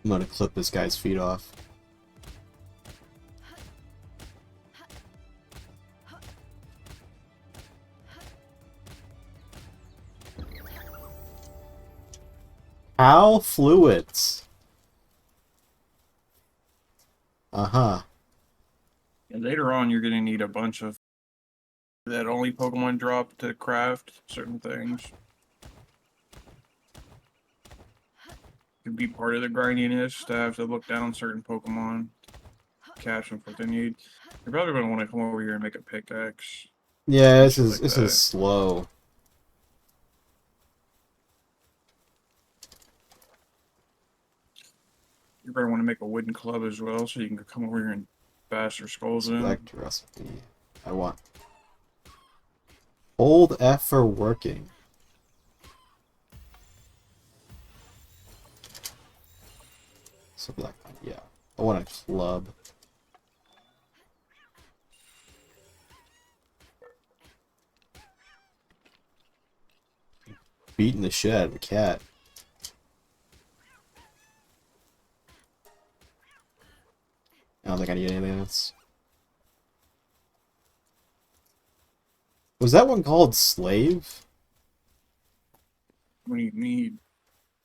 I'm gonna clip this guy's feet off. How fluids? Uh-huh. And later on, you're gonna need a bunch of that only Pokemon drop to craft certain things. Could be part of the grindiness to have to look down certain Pokemon, catch them for what they need. You're probably gonna want to come over here and make a pickaxe Yeah, and this shit is like this is that. slow. You're gonna want to make a wooden club as well, so you can come over here and bash your skulls in. Select recipe. I want hold F for working. Select, yeah. I want a club. Beating the shit out of a cat. I don't think I need anything else. Was that one called Slave? What do you need?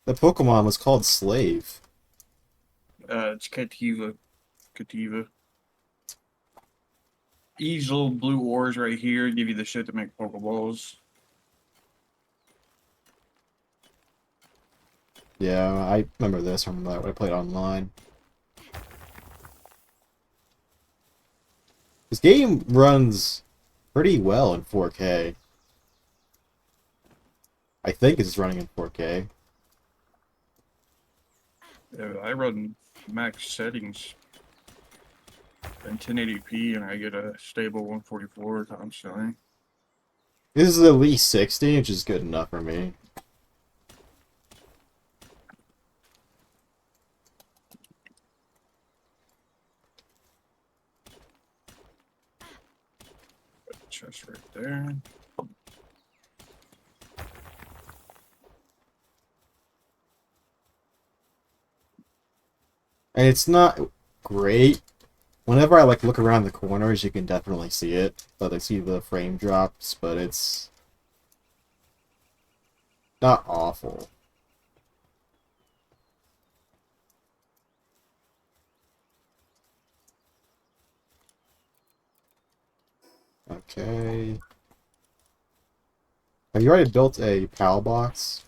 The Pokemon was called Slave. It's Cativa. Cativa. These little blue ores right here give you the shit to make Pokeballs. Yeah, I remember this from when I played online. This game runs pretty well in 4K. I think it's running in 4K. Yeah, I run max settings in 1080p and I get a stable 144 constantly. This is at least 60, which is good enough for me. Chest right there. And it's not great. Whenever I look around the corners, you can definitely see it. But I see the frame drops, but it's not awful. Okay. Have you already built a PAL box?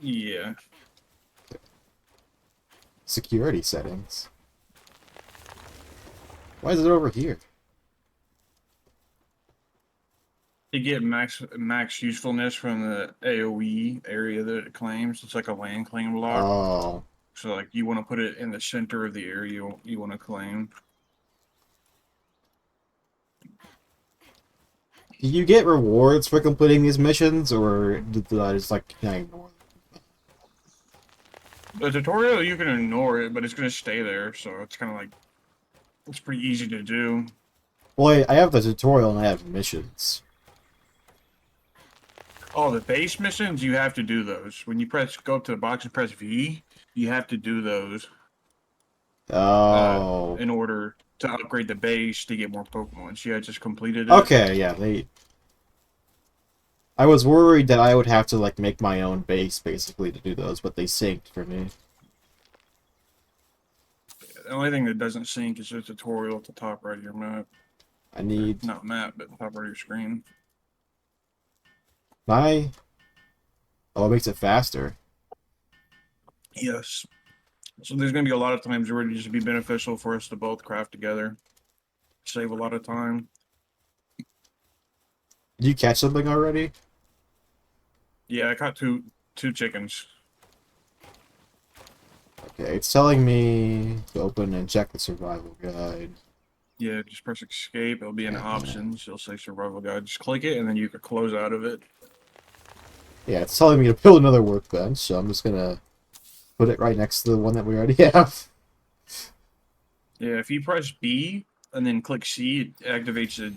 Yeah. Security settings. Why is it over here? You get max usefulness from the AoE area that it claims. It's like a land claim block. Oh. So like you want to put it in the center of the area you want to claim. Do you get rewards for completing these missions, or did I just can I ignore them? The tutorial you can ignore it, but it's gonna stay there, so it's kind of like it's pretty easy to do. Well, I have the tutorial and I have missions. Oh, the base missions, you have to do those. When you go up to the box and press V, you have to do those Oh. in order to upgrade the base to get more Pokemon. So yeah, I just completed it. Okay, yeah, they... I was worried that I would have to, make my own base, basically, to do those, but they synced for me. The only thing that doesn't sync is the tutorial at the top right of your map. I need... Not map, but top right of your screen. My... Oh, it makes it faster. Yes. So there's going to be a lot of times where it just be beneficial for us to both craft together. Save a lot of time. Did you catch something already? Yeah, I caught two chickens. Okay, it's telling me to open and check the survival guide. Yeah, just press escape. It'll be in options. It'll say survival guide. Just click it, and then you can close out of it. Yeah, it's telling me to build another workbench, so I'm just gonna put it right next to the one that we already have. Yeah, if you press B and then click C, it activates the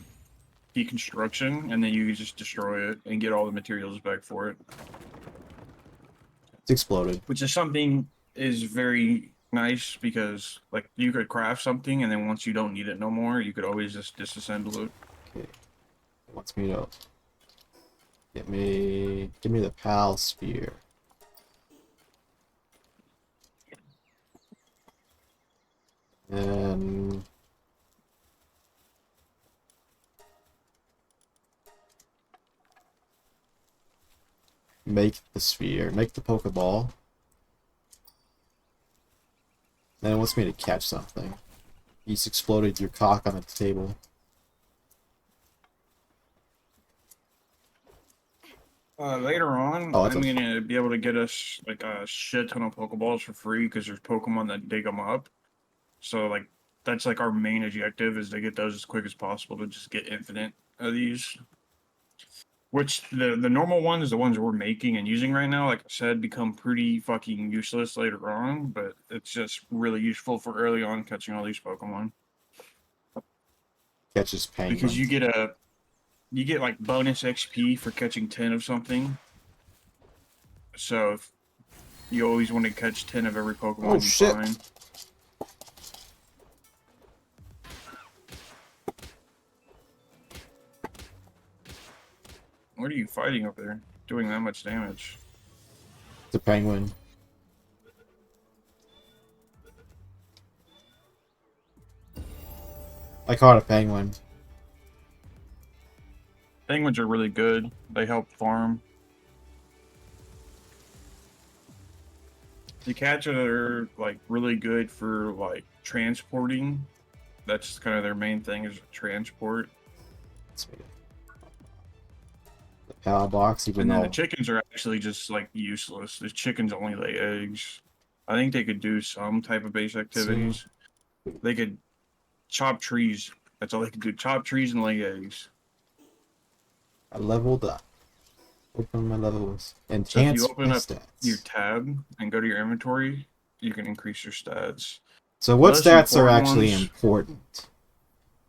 deconstruction, and then you just destroy it and get all the materials back for it. It's exploded. which is something is very nice because like you could craft something and then once you don't need it no more, you could always just disassemble it. Okay. It wants me to give me the pal sphere. And make the sphere. Make the Pokeball. Then it wants me to catch something. He's exploded your cock on the table. Later on, Oh, I'm gonna be able to get us like a shit ton of Pokeballs for free because there's Pokemon that dig them up. So like that's like our main objective is to get those as quick as possible to just get infinite of these. Which the normal ones, the ones we're making and using right now, like I said, become pretty fucking useless later on. But it's just really useful for early on catching all these Pokemon catches because penguins. you get like bonus XP for catching 10 of something. So if you always want to catch 10 of every Oh Pokemon you shit! find. What are you fighting up there? Doing that much damage? It's a penguin. I caught a penguin. Penguins are really good. They help farm. The cats are like really good for like transporting. That's kind of their main thing is transport. Let's make it. The pal box, even And then the though chickens are actually just like useless. The chickens only lay eggs. I think they could do some type of base so activities. They could chop trees. That's all they could do. Chop trees and lay eggs. I leveled up. Open my levels. So if you Enhance my open up your stats. tab and go to your inventory, you can increase your stats. So The what less stats are important actually ones: important?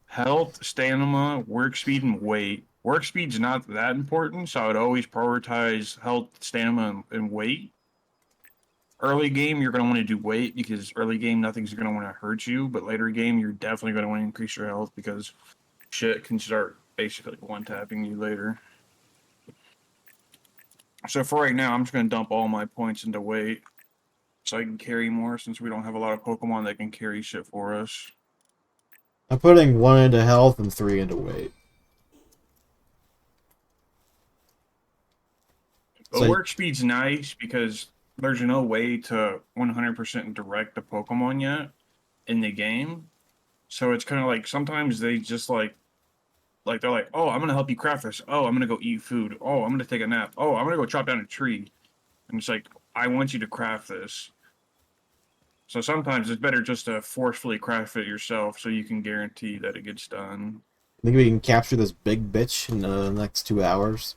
health, stamina, work speed, and weight. Work speed's not that important, so I would always prioritize health, stamina, and weight. Early game, you're going to want to do weight because early game, nothing's going to want to hurt you, but later game, you're definitely going to want to increase your health because shit can start basically one-tapping you later. So for right now, I'm just going to dump all my points into weight so I can carry more since we don't have a lot of Pokemon that can carry shit for us. I'm putting 1 into health and 3 into weight. But So work speed's nice because there's no way to 100% direct the Pokemon yet in the game. So it's kind of like sometimes they just like they're like, "Oh, I'm gonna help you craft this. Oh, I'm gonna go eat food. Oh, I'm gonna take a nap. Oh, I'm gonna go chop down a tree." And it's like, "I want you to craft this." So sometimes it's better just to forcefully craft it yourself so you can guarantee that it gets done. think we can capture this big bitch in the next 2 hours.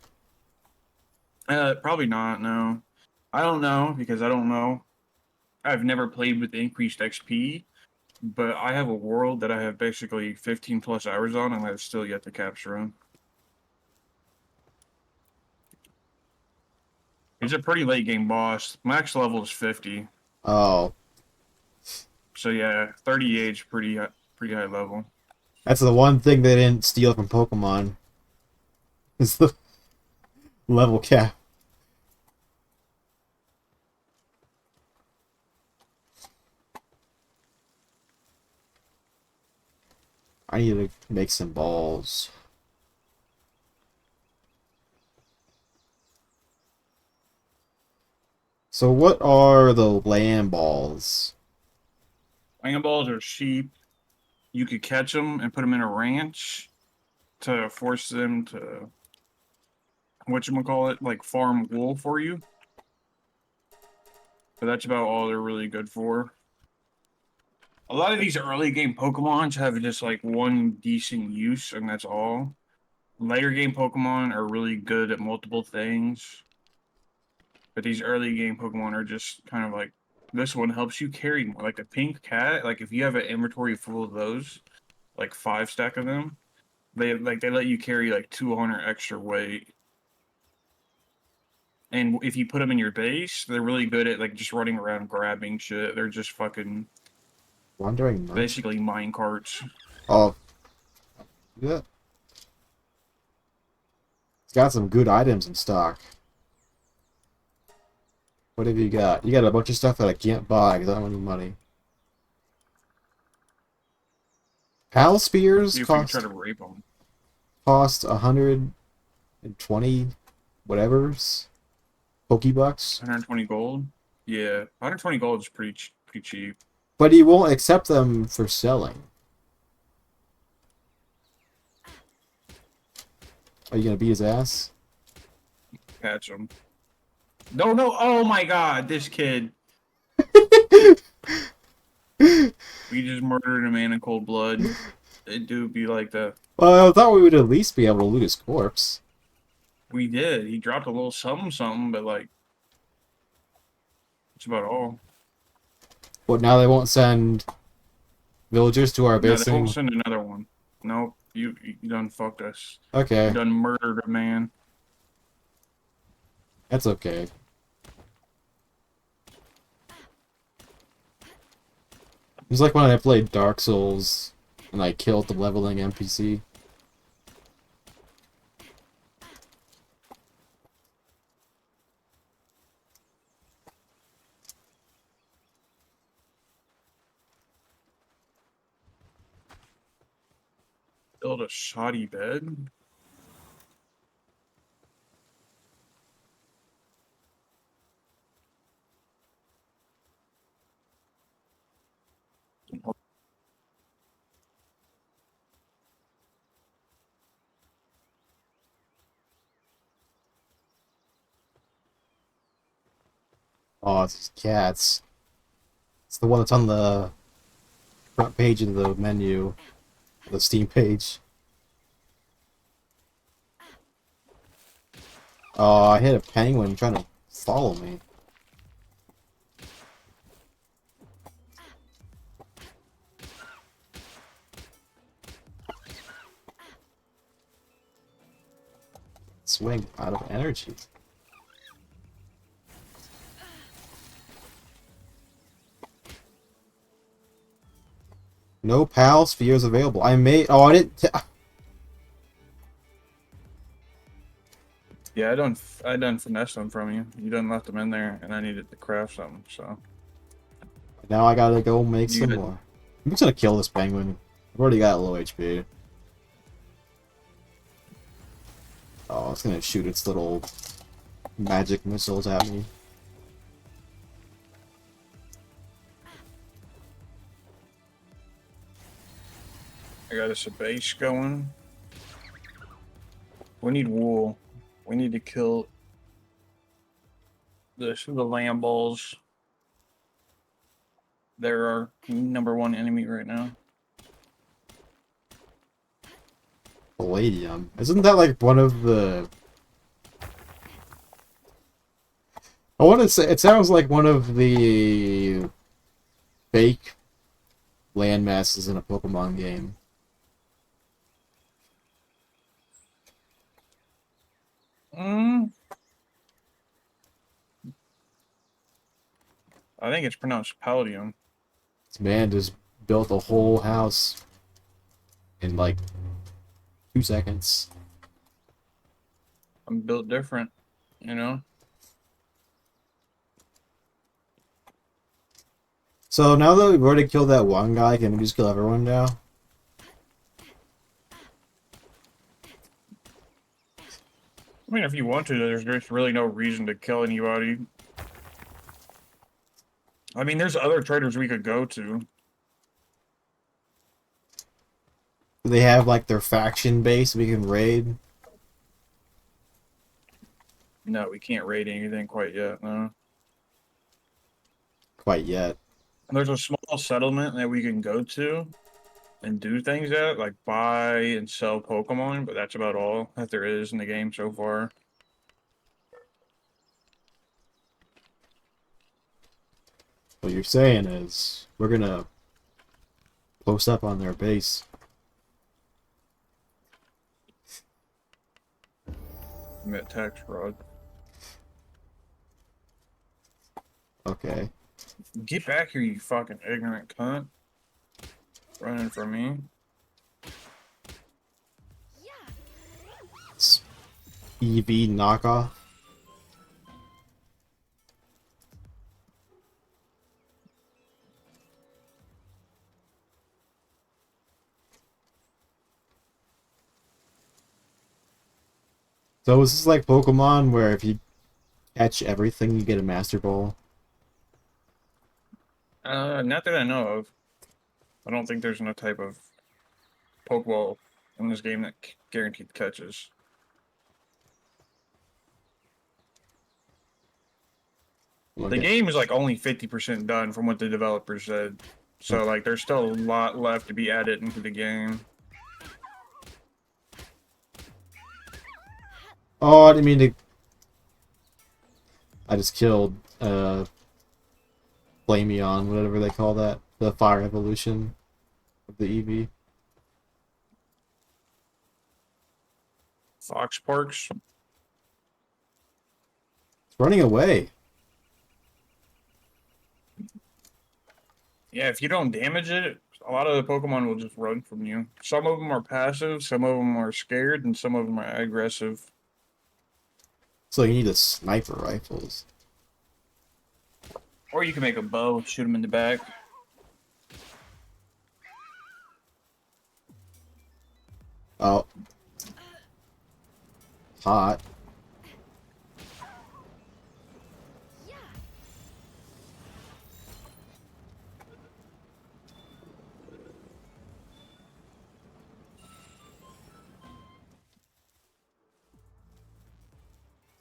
Probably not. No, I don't know because I don't know. I've never played with increased XP, but I have a world that I have basically 15 plus hours on, and I've still yet to capture him. He's a pretty late game boss. Max level is 50, Oh, so yeah, 38 is pretty high level. that's the one thing they didn't steal from Pokemon. Is the level cap. I need to make some balls. So what are the land balls? Land balls are sheep. You could catch them and put them in a ranch to force them to whatchamacallit, like farm wool for you. But that's about all they're really good for. A lot of these early game Pokemons have just like one decent use, and that's all. Later game Pokemon are really good at multiple things, but these early game Pokemon are just kind of like this one helps you carry more. Like the pink cat, like if you have an inventory full of those, like 5 stack of them, they let you carry like 200 extra weight. And if you put them in your base, they're really good at like just running around grabbing shit. They're just fucking Wandering merchant. basically mine carts. Oh, yeah. It's got some good items in stock. What have you got? You got a bunch of stuff that I can't buy because I don't have any money. Pal spears See if we can try to rape them. cost 120 whatever's Pokebucks. 120 gold. Yeah, 120 gold is pretty cheap. But he won't accept them for selling. Are you gonna beat his ass? Catch them. No, no. Oh my god, this kid. We just murdered a man in cold blood. It do be like that. Well, I thought we would at least be able to loot his corpse. We did. He dropped a little something, but like, that's about all. But now they won't send villagers to our No, base they won't anymore. send another one. Nope. You done fucked us. Okay, You done murdered a man. that's okay. It's like when I played Dark Souls and I killed the leveling NPC. Build a shoddy bed. Oh, it's these cats. It's the one that's on the front page of the menu, the Steam page. Oh, I hit a penguin trying to follow me. Swing out of energy. No PAL spheres available. I made. Oh, I didn't. Yeah, I done finessed them from you. You done left them in there, and I needed to craft something. So Now I gotta go make you some had, more. I'm just gonna kill this penguin. I've already got low HP. Oh, it's gonna shoot its little magic missiles at me. I got us a base going. We need wool. We need to kill the lamb balls. They're our #1 enemy right now. Palladium. Isn't that like one of the... I want to say it sounds like one of the fake land masses in a Pokemon game. I think it's pronounced Palladium. This man just built a whole house in like 2 seconds. I'm built different, you know? So now that we've already killed that one guy, can we just kill everyone now? I mean, if you want to, there's really no reason to kill anybody. I mean, there's other traders we could go to. Do they have like their faction base we can raid? No, we can't raid anything quite yet, no. Quite yet. There's a small settlement that we can go to and do things at, like buy and sell Pokemon, but that's about all that there is in the game so far. What you're saying is we're gonna post up on their base. Met tax fraud. Okay. Get back here, you fucking ignorant cunt. Running from me. It's EV knockoff. So is this like Pokemon where if you catch everything you get a Master Ball? Not that I know of. I don't think there's no type of Pokeball in this game that guaranteed catches. The Okay. game is like only 50% done from what the developers said. So like there's still a lot left to be added into the game. Oh, I didn't mean to. I just killed Flameon, whatever they call that. The fire evolution of the Eevee. Fox Parks. It's running away. Yeah, if you don't damage it, a lot of the Pokemon will just run from you. Some of them are passive, some of them are scared, and some of them are aggressive. So you need a sniper rifles. Or you can make a bow, shoot them in the back. Oh. Hot.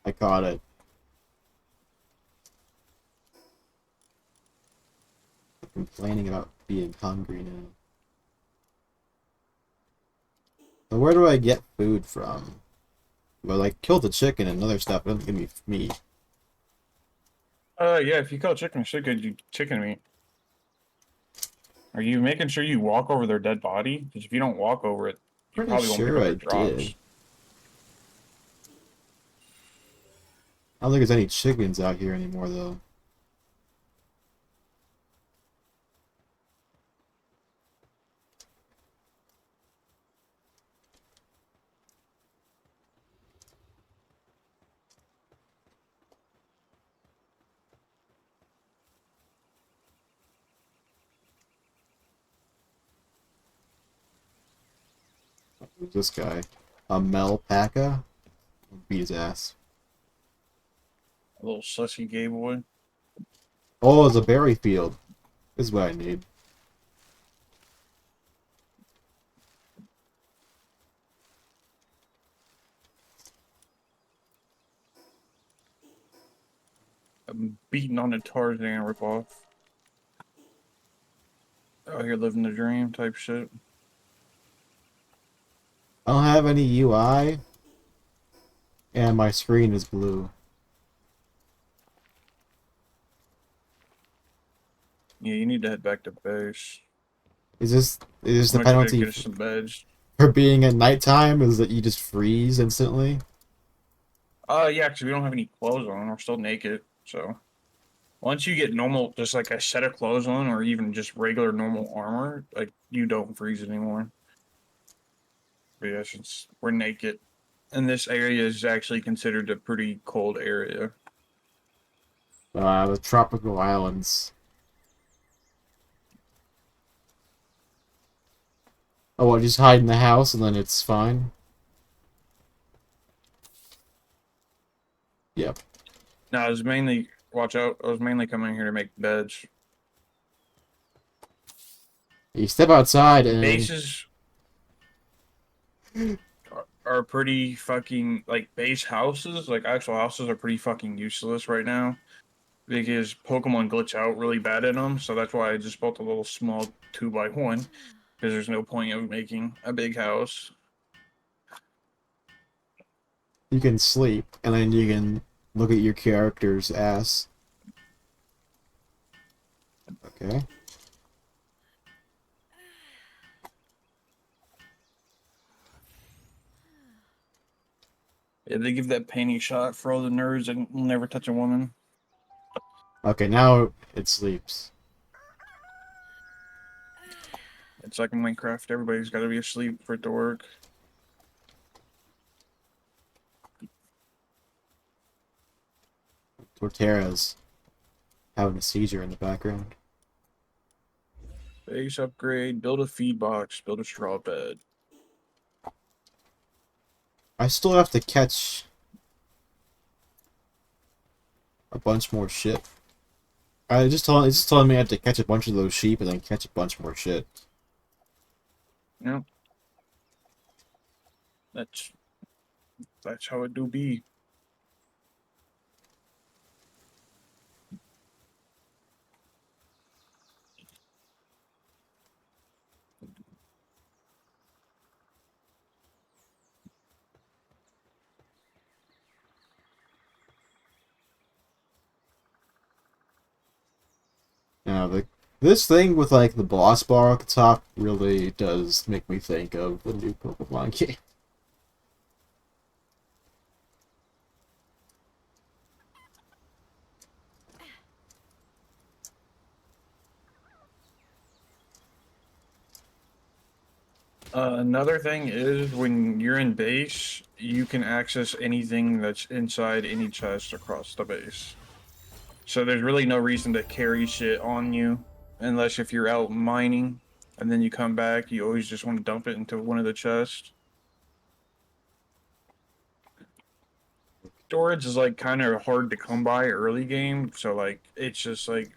I caught it. I'm complaining about being hungry now. So where do I get food from? Well, I killed the chicken and other stuff. It doesn't give me meat. Yeah, if you kill a chicken, it should get you chicken meat. Are you making sure you walk over their dead body? Because if you don't walk over it, you Pretty probably won't pick sure up I their drops. did. I don't think there's any chickens out here anymore, though. Who's this guy? A Melpaka? Beat his ass. A little sussy gay boy. Oh, it's a berry field. This is what I need. I'm beating on a Tarzan ripoff. Out here living the dream type shit. I don't have any UI, and my screen is blue. Yeah, you need to head back to base. Is this I'm the gonna go penalty get us some beds. for being at nighttime? Is that you just freeze instantly? Yeah, because we don't have any clothes on. We're still naked. So once you get normal, just like a set of clothes on, or even just regular normal armor, like you don't freeze anymore. But yeah, since we're naked, and this area is actually considered a pretty cold area. The tropical islands. Oh, I just hide in the house and then it's fine? Yep. No, I was mainly watch out. I was mainly coming here to make beds. You step outside and Bases are pretty fucking like base houses. Like actual houses are pretty fucking useless right now because Pokemon glitch out really bad in them. So that's why I just built a little small 2x1 because there's no point of making a big house. you can sleep and then you can look at your character's ass. Okay. Yeah, they give that painting shot for all the nerds that will never touch a woman. Okay, now it sleeps. It's like in Minecraft, everybody's got to be asleep for it to work. Tortera's having a seizure in the background. Base upgrade, build a feed box, build a straw bed. I still have to catch a bunch more shit. It's just telling me I have to catch a bunch of those sheep and then catch a bunch more shit. Yeah, that's that's how it do be. Now, this thing with like the boss bar at the top really does make me think of the new Pokemon game. Another thing is when you're in base, you can access anything that's inside any chest across the base. So there's really no reason to carry shit on you, unless if you're out mining and then you come back, you always just want to dump it into one of the chests. Storage is like kind of hard to come by early game, so like it's just like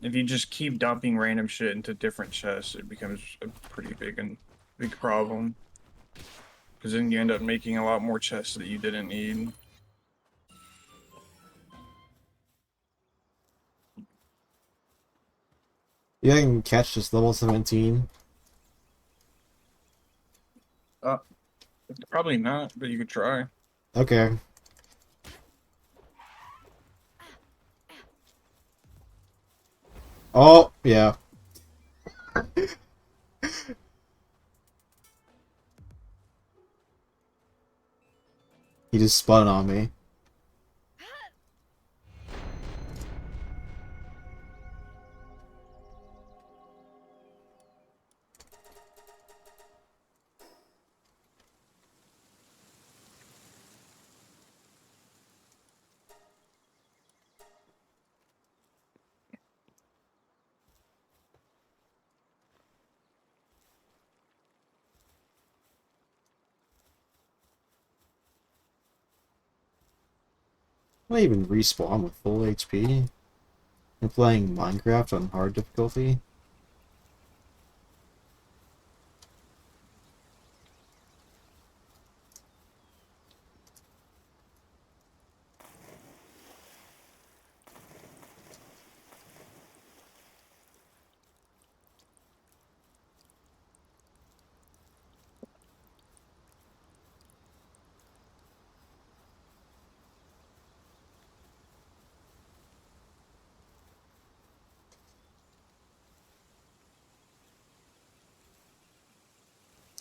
if you just keep dumping random shit into different chests, it becomes a pretty big problem. Because then you end up making a lot more chests that you didn't need. You can catch this level 17. Uh, Probably not, but you could try. Okay. Oh, yeah. He just spun on me. I even respawn with full HP. I'm playing Minecraft on hard difficulty.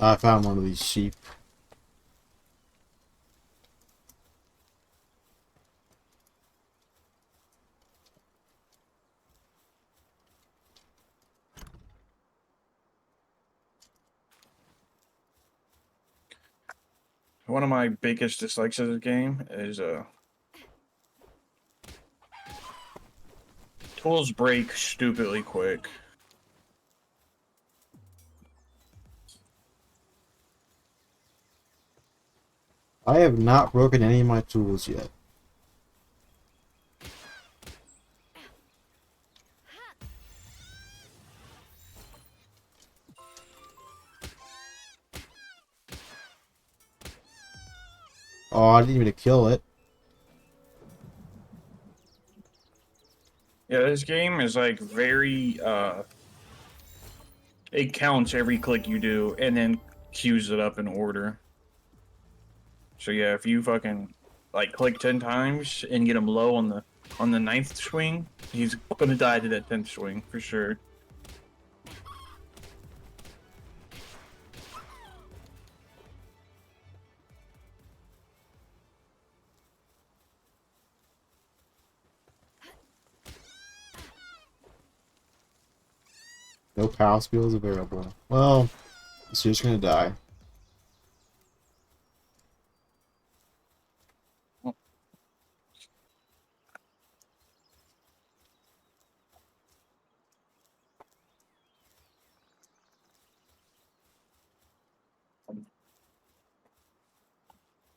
I found one of these sheep. One of my biggest dislikes of this game is tools break stupidly quick. I have not broken any of my tools yet. Oh, I didn't even kill it. Yeah, this game is like very it counts every click you do and then queues it up in order. So yeah, if you fucking like click 10 times and get him low on the ninth swing, he's gonna die to that 10th swing for sure. No power skills available. Well, it's just gonna die.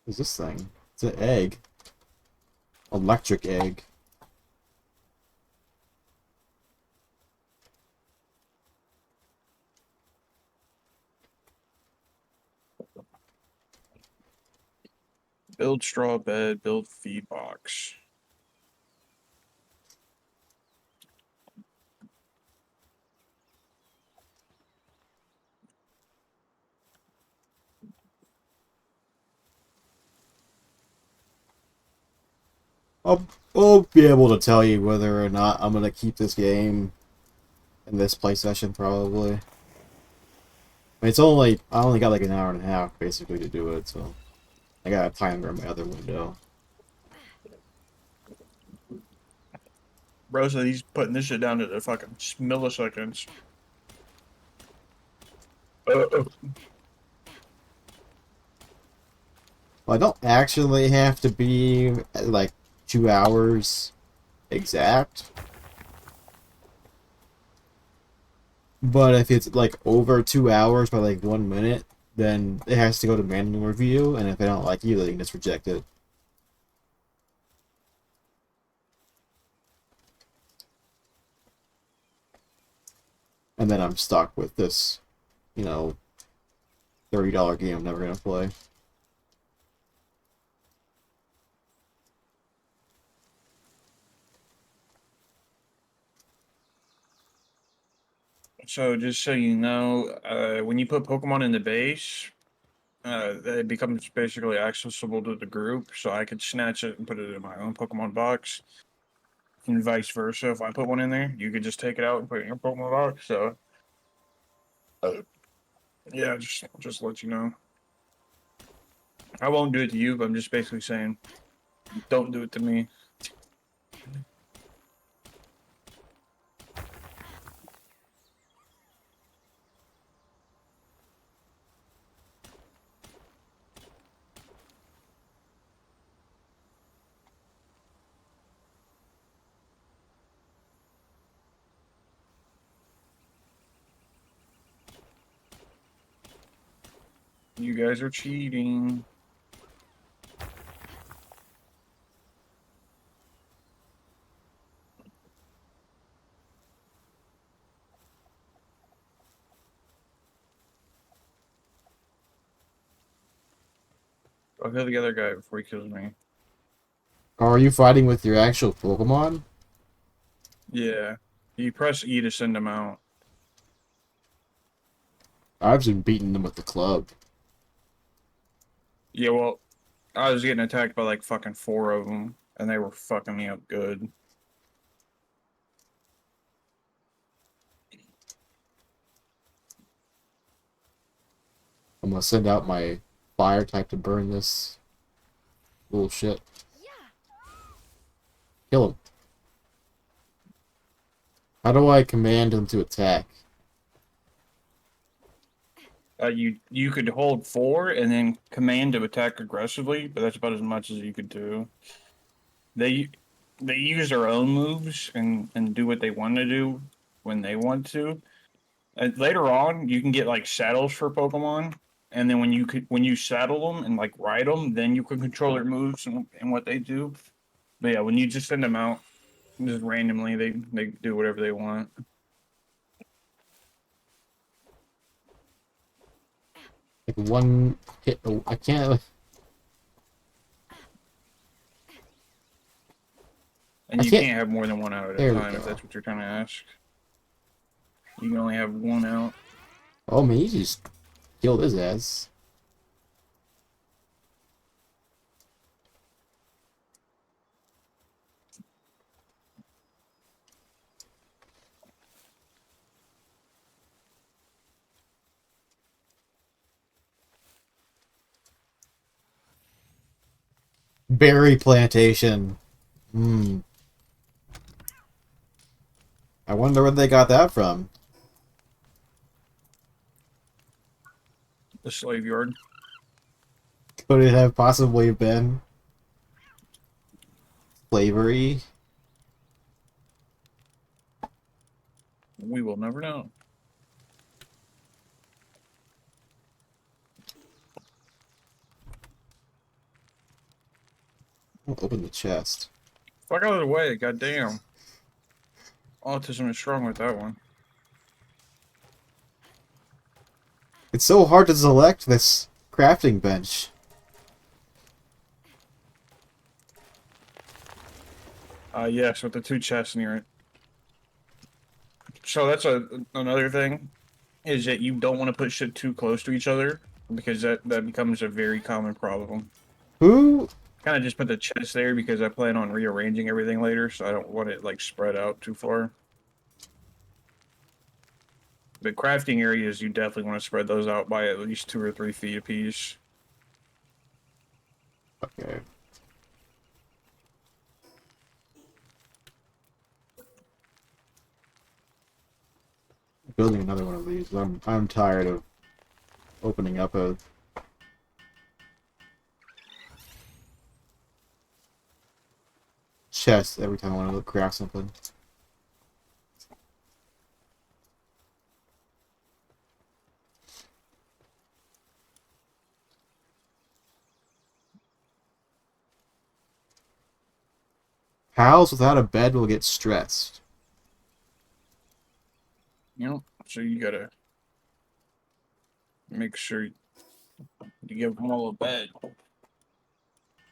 What's this thing? It's an egg. Electric egg. Build straw bed, build feed box. I'll be able to tell you whether or not I'm gonna keep this game in this play session, probably. I mean, I only got like an hour and a half basically to do it, so I got a timer in my other window. Bro said he's putting this shit down to the fucking milliseconds. Uh, Well, I don't actually have to be like 2 hours exact, but if it's like over 2 hours by like 1 minute, then it has to go to manual review, and if I don't like you, they can just reject it. And then I'm stuck with this, you know, $30 game I'm never gonna play. So just so you know, when you put Pokemon in the base, it becomes basically accessible to the group. So I could snatch it and put it in my own Pokemon box, and vice versa. If I put one in there, you could just take it out and put it in your Pokemon box. So, uh, yeah, just let you know. I won't do it to you, but I'm just basically saying, don't do it to me. You guys are cheating. I'll kill the other guy before he kills me. Are you fighting with your actual Pokemon? Yeah. You press E to send him out. I've been beating them with the club. Yeah, well, I was getting attacked by like fucking 4 of them, and they were fucking me up good. I'm gonna send out my fire type to burn this bullshit. Kill him. How do I command him to attack? You could hold 4 and then command to attack aggressively, but that's about as much as you could do. They they use their own moves and do what they want to do when they want to. Later on, you can get like saddles for Pokemon, and then when you saddle them and like ride them, then you can control their moves and what they do. But yeah, when you just send them out just randomly, they do whatever they want. Like one hit. I can't. And I you can't. can't have more than one out at a There we time if go. that's what you're trying to ask. You can only have one out. Oh man, you just killed his ass. Berry plantation. Hmm. I wonder where they got that from. The slave yard. Could it have possibly been slavery? We will never know. I'll open the chest. Fuck out of the way, goddamn. Autism is strong with that one. It's so hard to select this crafting bench. Yes, with the two chests near it. So that's another thing, is that you don't want to put shit too close to each other, because that becomes a very common problem. Who? Kind of just put the chest there because I plan on rearranging everything later, so I don't want it like spread out too far. The crafting areas, you definitely want to spread those out by at least 2 or 3 feet apiece. Okay. Building another one of these. I'm tired of opening up a chest every time I want to craft something. Pals without a bed will get stressed. You know, so you gotta make sure you give them all a bed.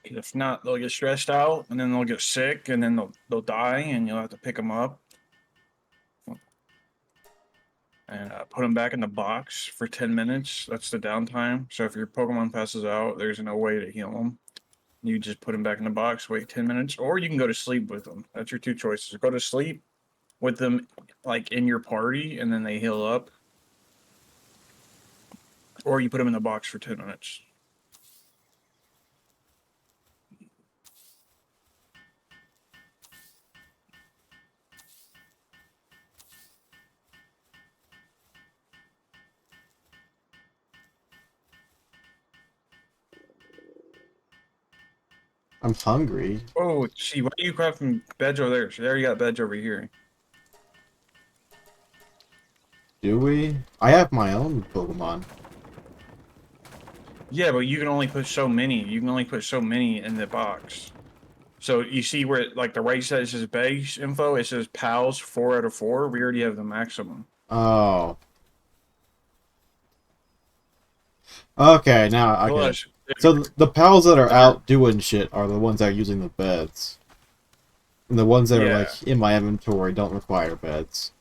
If not, they'll get stressed out, and then they'll get sick, and then they'll die, and you'll have to pick them up and put them back in the box for 10 minutes. That's the downtime. So if your Pokemon passes out, there's no way to heal them. You just put them back in the box, wait 10 minutes, or you can go to sleep with them. That's your two choices. Go to sleep with them, like in your party, and then they heal up, or you put them in the box for 10 minutes. I'm hungry. Oh, see, why are you crafting beds over there? So there you got beds over here. Do we? I have my own Pokemon. Yeah, but you can only put so many. You can only put so many in the box. So you see where, like, the right side says base info, it says pals 4 out of 4. We already have the maximum. Oh. Okay, now, okay. Plus, So the pals that are if you're, out doing shit are the ones that are using the beds. And the ones that are, yeah, like, in my inventory don't require beds.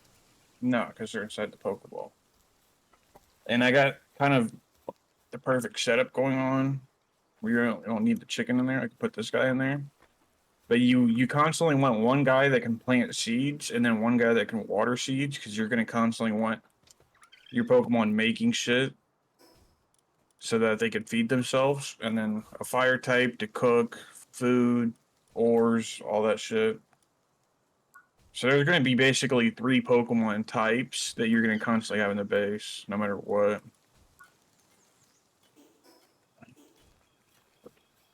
no, because they're inside the Pokeball. And I got kind of the perfect setup going on. We don't need the chicken in there. I can put this guy in there. But you constantly want one guy that can plant seeds and then one guy that can water seeds, because you're going to constantly want your Pokemon making shit so that they can feed themselves, and then a fire type to cook food, ores, all that shit. So there's going to be basically 3 Pokemon types that you're going to constantly have in the base, no matter what.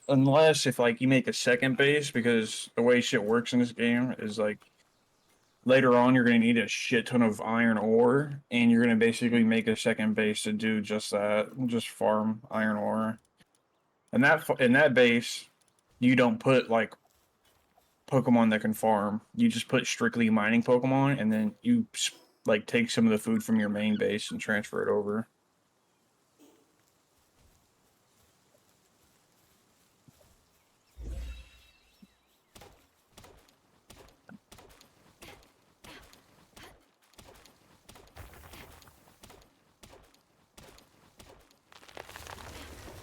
Unless if like you make a second base, because the way shit works in this game is like later on you're going to need a shit ton of iron ore, and you're going to basically make a second base to do just that, just farm iron ore. And that in that base, you don't put like Pokemon that can farm. You just put strictly mining Pokemon, and then you like take some of the food from your main base and transfer it over.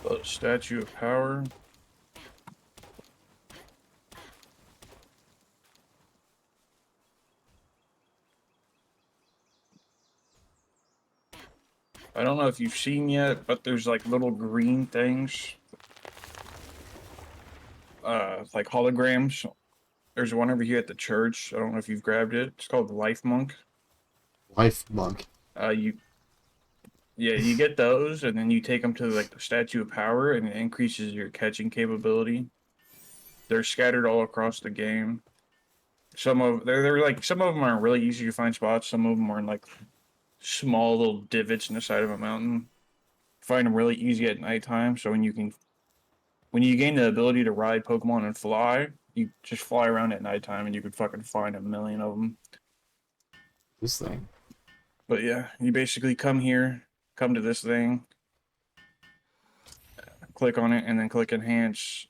But Statue of Power. I don't know if you've seen yet, but there's like little green things, like holograms. There's one over here at the church. I don't know if you've grabbed it. It's called the Life Monk. Life Monk. You Yeah, you get those, and then you take them to like the Statue of Power, and it increases your catching capability. They're scattered all across the game. They're like some of them are really easy to find spots. Some of them are in like small little divots in the side of a mountain. Find them really easy at nighttime. So when you gain the ability to ride Pokemon and fly, you just fly around at nighttime, and you could fucking find a million of them. This thing. But yeah, you basically come here, come to this thing, click on it, and then click enhance,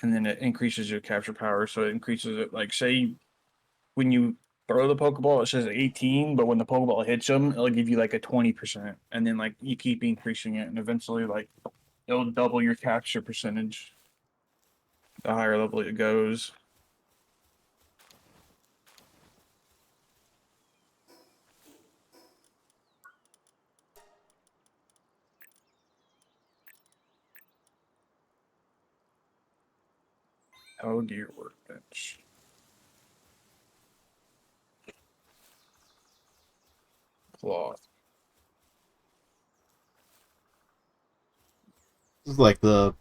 and then it increases your capture power. So it increases it. Like say when you throw the Pokeball, it says 18, but when the Pokeball hits them, it'll give you like a 20%, and then like you keep increasing it, and eventually like it'll double your capture percentage the higher level it goes. Oh dear workbench. Cloth. This is like the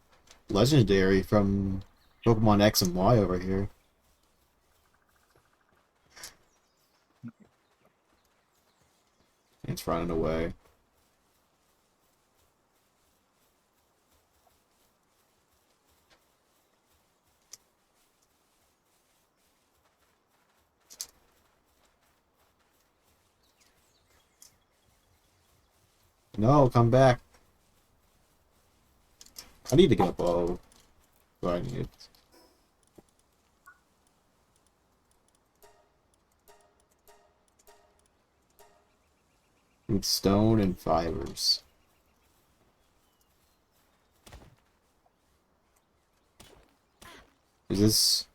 legendary from Pokemon X and Y over here. It's running away. No, come back. I need to get a bow. Do I need? Need stone and fibers. Is this...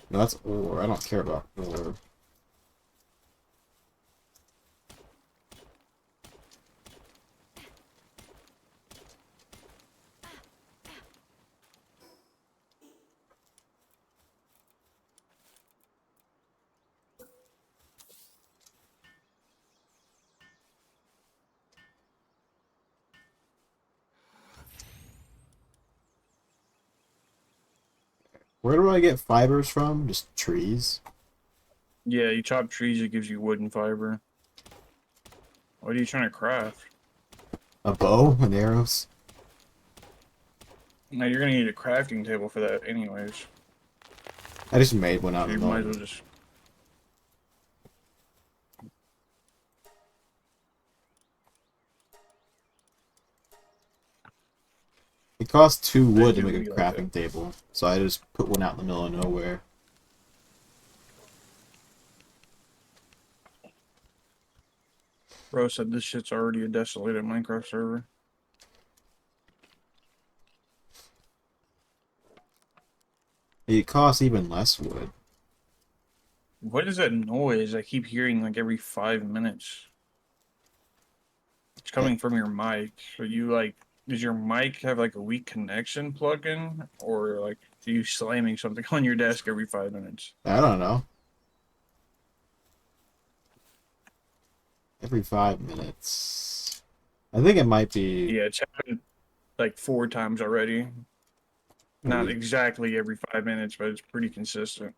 No, that's ore. I don't care about ore. Where do I get fibers from? Just trees? Yeah, you chop trees, it gives you wood and fiber. What are you trying to craft? A bow and arrows? Now you're gonna need a crafting table for that, anyways. I just made one out So in you the might as middle. well just. It costs 2 They wood to do make a be like that. crafting table, so I just put one out in the middle of nowhere. Bro said this shit's already a desolated Minecraft server. It costs even less wood. What is that noise I keep hearing like every 5 minutes? It's I, coming from your mic. So you like, does your mic have like a weak connection plug-in, or like are you slamming something on your desk every 5 minutes? I don't know. Every 5 minutes. I think it might be... Yeah, it's happened like 4 times already. Let Not me, exactly every 5 minutes, but it's pretty consistent.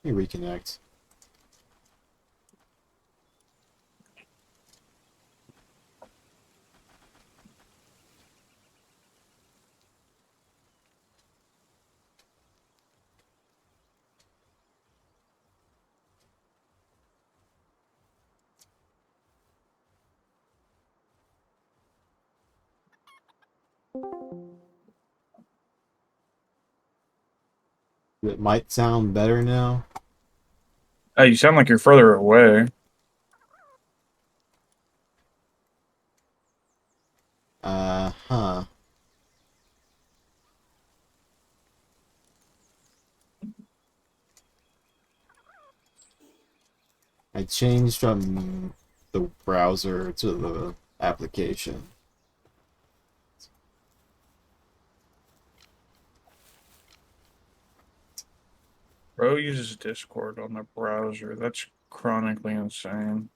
let me reconnect. It might sound better now. Hey, you sound like you're further away. Huh. I changed from the browser to the application. Bro uses Discord on the browser. That's chronically insane.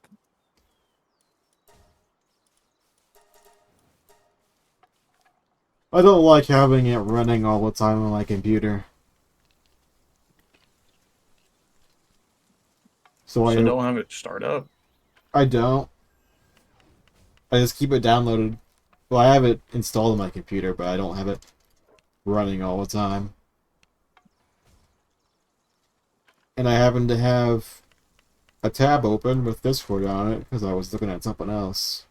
I don't like having it running all the time on my computer. So So don't have it start up. I don't. I just keep it downloaded. Well, I have it installed on my computer, but I don't have it running all the time. And I happen to have a tab open with Discord on it because I was looking at something else.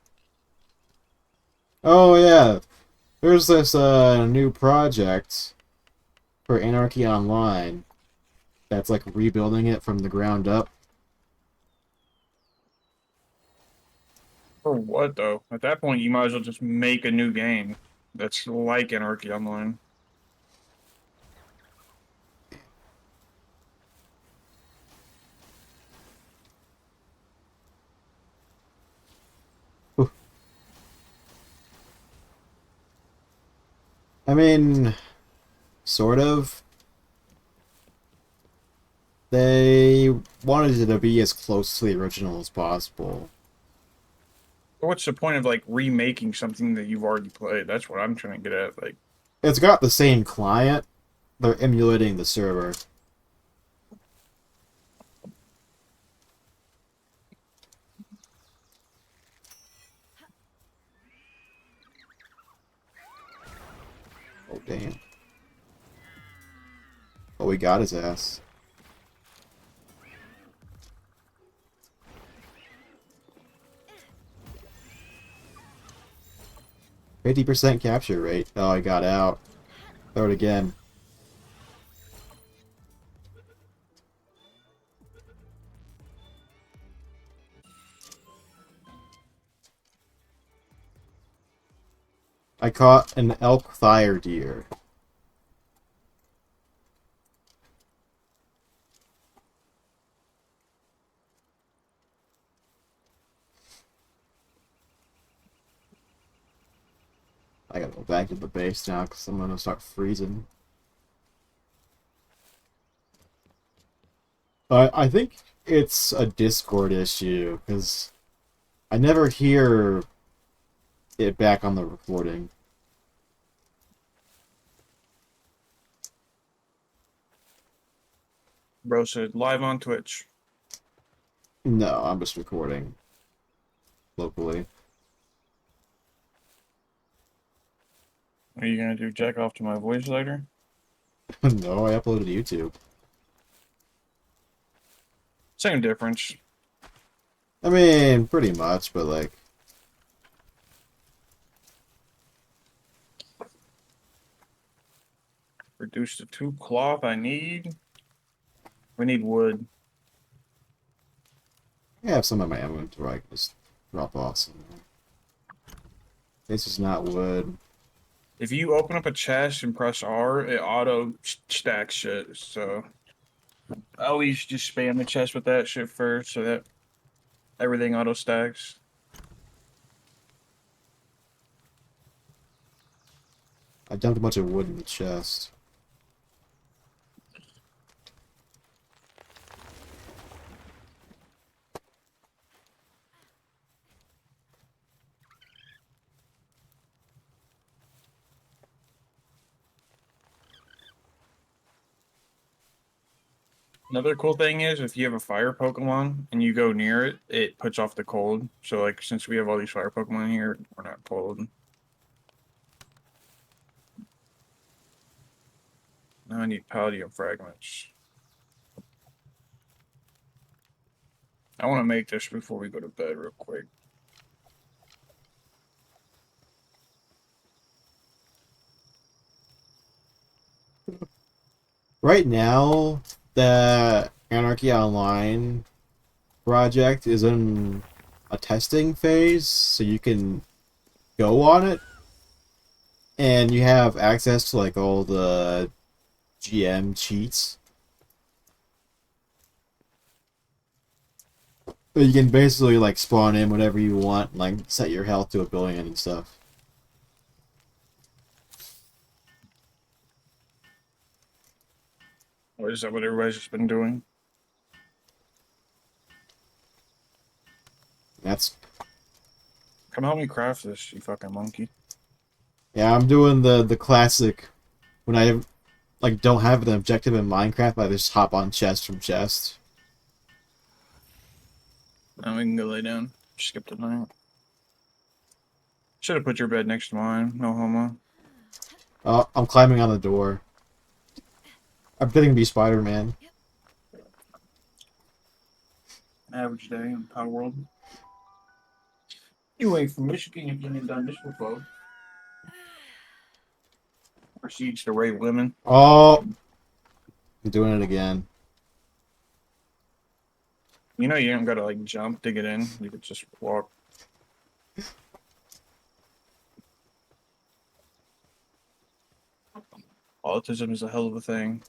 Oh yeah, there's this new project for Anarchy Online that's like rebuilding it from the ground up. For what though? At that point, you might as well just make a new game that's like Anarchy Online. I mean, sort of. They wanted it to be as close to the original as possible. But what's the point of like remaking something that you've already played? That's what I'm trying to get at. Like, It's got the same client. They're emulating the server. Oh, damn. Oh, we got his ass. 50% capture rate. Oh, I got out. Throw it again. I caught an elk thigher deer. I gotta go back to the base now because I'm gonna start freezing. I think it's a Discord issue because I never hear it back on the recording. bro said live on Twitch. No, I'm just recording locally. Are you gonna do jack off to my voice later? No, I uploaded to YouTube. Same difference. I mean, pretty much, but like, Reduce the 2 cloth I need. We need wood. I have some of my inventory I can just drop off somewhere. This is not wood. If you open up a chest and press R, it auto stacks shit. So I always just spam the chest with that shit first so that everything auto stacks. I dumped a bunch of wood in the chest. Another cool thing is if you have a fire Pokemon and you go near it, it puts off the cold. So like since we have all these fire Pokemon here, we're not cold. Now I need Palladium fragments. I want to make this before we go to bed real quick. Right now, the Anarchy Online project is in a testing phase, so you can go on it, and you have access to like all the GM cheats. But you can basically like spawn in whatever you want, like set your health to 1,000,000,000 and stuff. Or is that what everybody's just been doing? That's Come help me craft this, you fucking monkey. yeah. I'm doing the classic when I like don't have an objective in Minecraft. I just hop on chest from chest. Now we can go lay down. Skip the night. Should have put your bed next to mine. No homo. Oh, I'm climbing on the door. I'm pretending to be Spider-Man. Average day in Palworld. You ain't from Michigan if you ain't done this before. Proceeds to rape women. Oh, I'm doing it again. You know you don't gotta like jump to get in. You could just walk. Autism is a hell of a thing.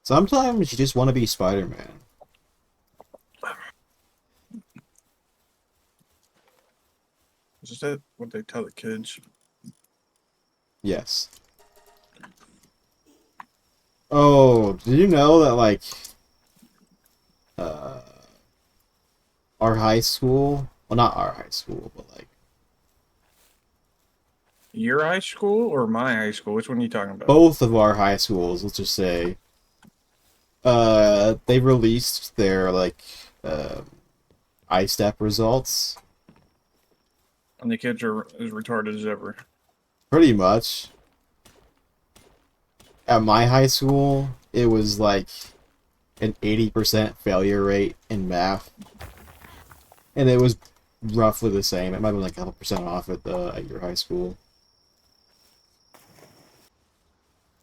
Sometimes you just want to be Spider-Man. Is that what they tell the kids? Yes. Oh, did you know that like uh our high school, well not our high school, but like Your high school or my high school? Which one are you talking about? both of our high schools, let's just say, they released their like ISTEP results. And the kids are as retarded as ever. Pretty much. At my high school, it was like an 80% failure rate in math. And it was roughly the same. It might have been like a couple percent off at your high school.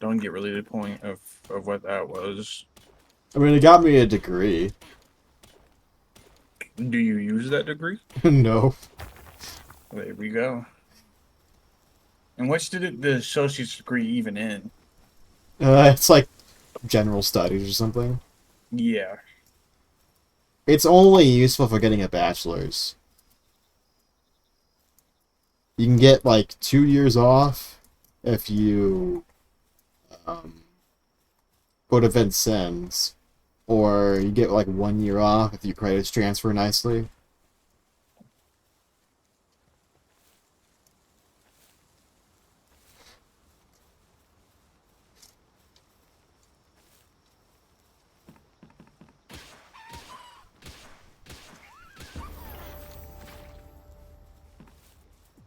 Don't get really to the point of what that was. I mean, it got me a degree. Do you use that degree? No. There we go. And what's the associate's degree even in? It's like general studies or something. Yeah. It's only useful for getting a bachelor's. You can get like 2 years off if you go to Vincennes, or you get like 1 year off if your credits transfer nicely.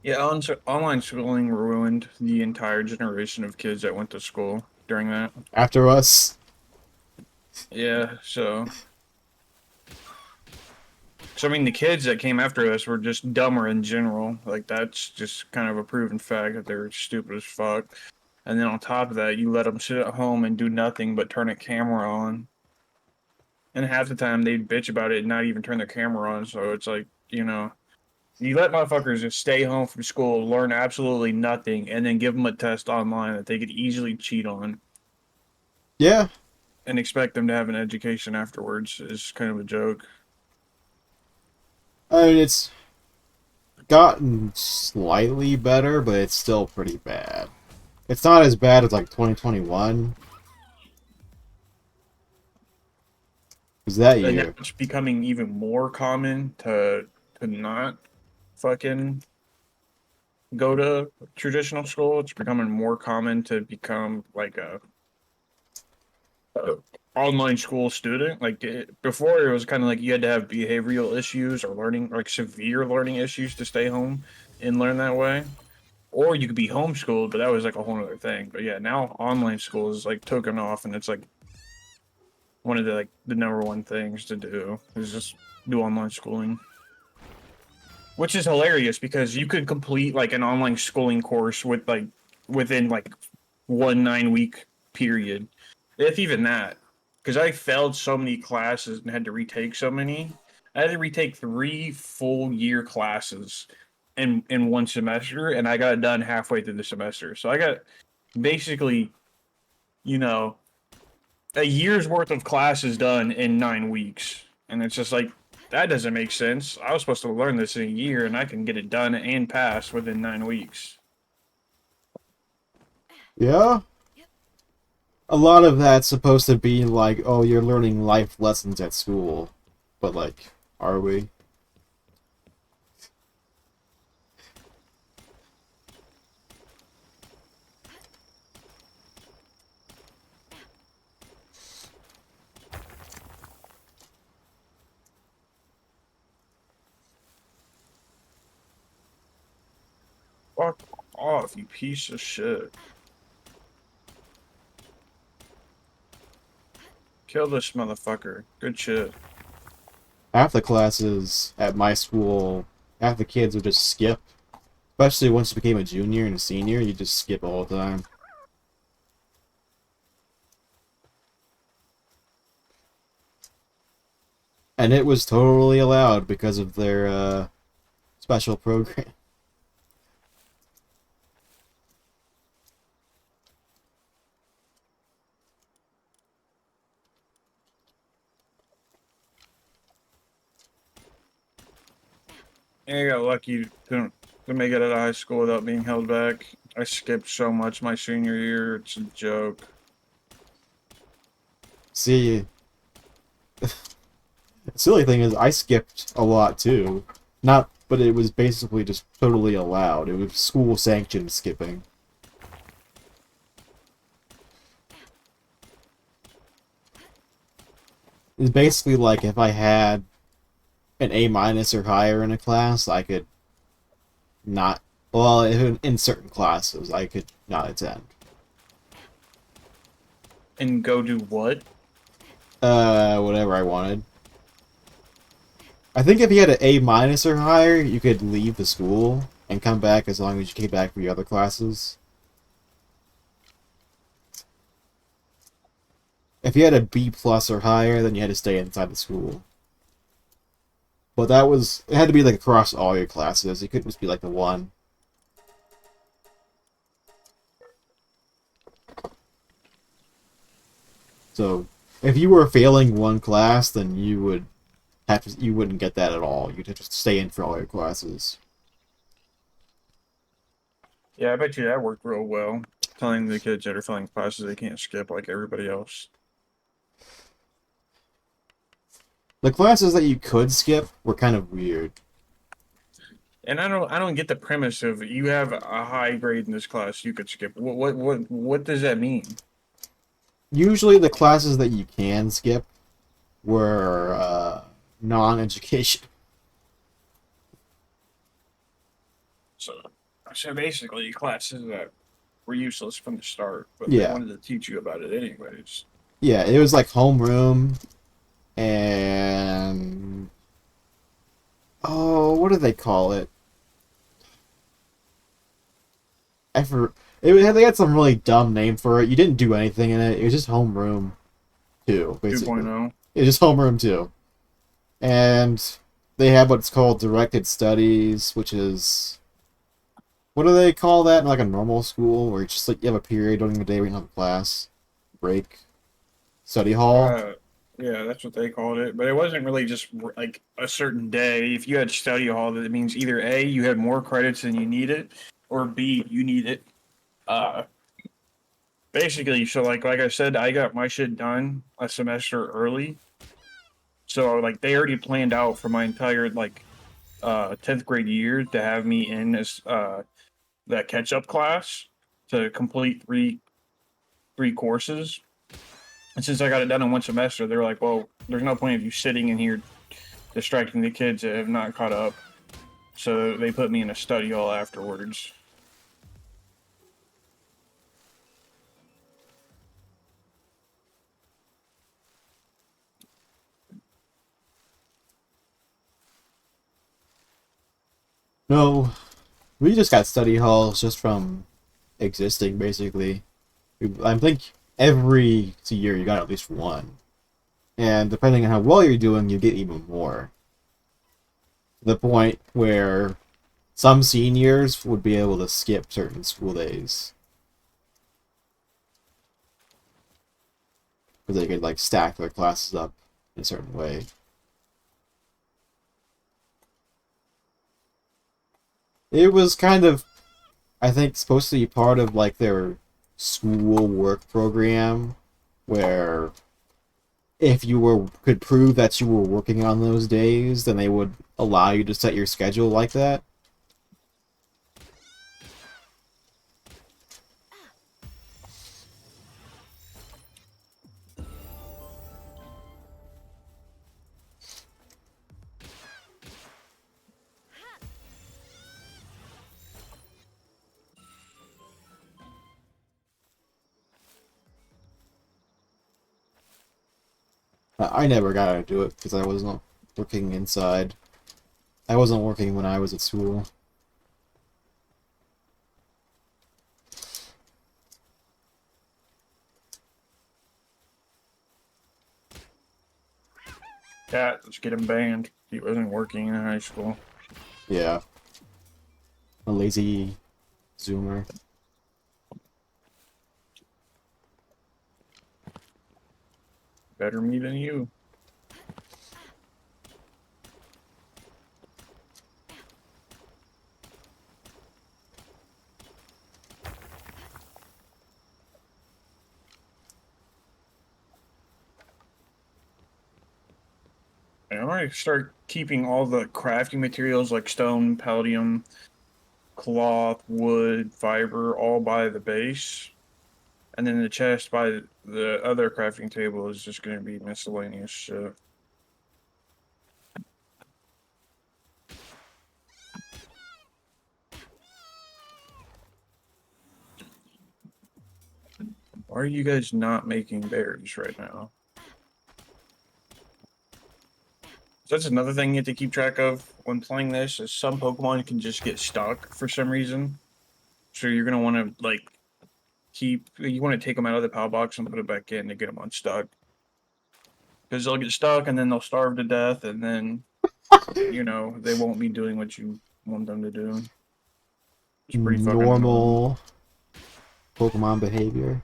Yeah, online schooling ruined the entire generation of kids that went to school during that. After us, Yeah, so I mean, the kids that came after us were just dumber in general. Like that's just kind of a proven fact that they're stupid as fuck. And then on top of that, you let them sit at home and do nothing but turn a camera on. And half the time they'd bitch about it and not even turn their camera on. So it's like, you let motherfuckers just stay home from school, learn absolutely nothing, and then give them a test online that they could easily cheat on yeah. and expect them to have an education afterwards is kind of a joke. I mean, it's gotten slightly better, but it's still pretty bad. It's not as bad as like 2021. Was that And now year? it's becoming even more common to not fucking go to traditional school. It's becoming more common to become like a online school student. Like before, it was kind of like you had to have behavioral issues or learning, like severe learning issues, to stay home and learn that way. Or you could be homeschooled, but that was like a whole other thing. But yeah, now online school is like taken off, and it's like one of the number one things to do is just do online schooling. Which is hilarious because you could complete like an online schooling course within like 1 9 week period. If even that. Because I failed so many classes and had to retake so many. I had to retake 3 full-year classes in one semester, and I got it done halfway through the semester. So I got basically, you know, a year's worth of classes done in 9 weeks. And it's just like, that doesn't make sense. I was supposed to learn this in a year, and I can get it done and pass within 9 weeks. Yeah. A lot of that's supposed to be like, oh, you're learning life lessons at school, but like, Are we? Fuck off, you piece of shit. Kill this motherfucker. Good shit. Half the classes at my school, half the kids would just skip. Especially once you became a junior and a senior, you just skip all the time. And it was totally allowed because of their special program. And I got lucky to make it out of high school without being held back. I skipped so much my senior year, it's a joke. See, the silly thing is I skipped a lot too. Not, but it was basically just totally allowed. It was school sanctioned skipping. It's basically like if I had an A minus or higher in a class, I could not. Well, in certain classes, I could not attend. And go do what? Whatever I wanted. I think if you had an A minus or higher, you could leave the school and come back as long as you came back for your other classes. If you had a B plus or higher, then you had to stay inside the school. But it had to be like across all your classes. It couldn't just be like the one. So, if you were failing one class, then you wouldn't get that at all. You'd have to stay in for all your classes. Yeah, I bet you that worked real well. Telling the kids that are failing classes they can't skip like everybody else. The classes that you could skip were kind of weird. And I don't get the premise of you have a high grade in this class you could skip. What does that mean? Usually the classes that you can skip were non-education. So basically classes that were useless from the start, but they Yeah. wanted to teach you about it anyways. Yeah, it was like homeroom and oh, what do they call it? They had some really dumb name for it. You didn't do anything in it. It was just homeroom 2, basically. 2.0. It was just homeroom 2. And they have what's called directed studies, which is what do they call that in like a normal school where it's just like you have a period during the day where you don't have a class, break, study hall. Yeah, that's what they called it. But it wasn't really just like a certain day. If you had study hall, that means either A, you had more credits than you needed, or B, you need it. Uh, Basically, so like I said, I got my shit done a semester early. So like they already planned out for my entire 10th grade year to have me in as that catch up class to complete three courses. And since I got it done in one semester, they were like, well, there's no point of you sitting in here distracting the kids that have not caught up. So they put me in a study hall afterwards. No, we just got study halls just from existing, basically. I think every year you got at least one. And depending on how well you're doing, you get even more. To the point where some seniors would be able to skip certain school days. Because they could like stack their classes up in a certain way. It was kind of, I think, supposed to be part of like their school work program, where if you could prove that you were working on those days, then they would allow you to set your schedule like that. I never got to do it because I wasn't working inside. I wasn't working when I was at school. Cat, let's get him banned. He wasn't working in high school. Yeah. A lazy zoomer. Better me than you. And I'm gonna start keeping all the crafting materials like stone, palladium, cloth, wood, fiber, all by the base. And then the chest by the other crafting table is just gonna be miscellaneous shit. Why are you guys not making berries right now? That's another thing you have to keep track of when playing this is some Pokemon can just get stuck for some reason. So you're gonna want to like you want to take them out of the PAL box and put it back in to get them unstuck. Because they'll get stuck and then they'll starve to death and then they won't be doing what you want them to do. It's pretty fucking annoying. Normal Pokemon behavior.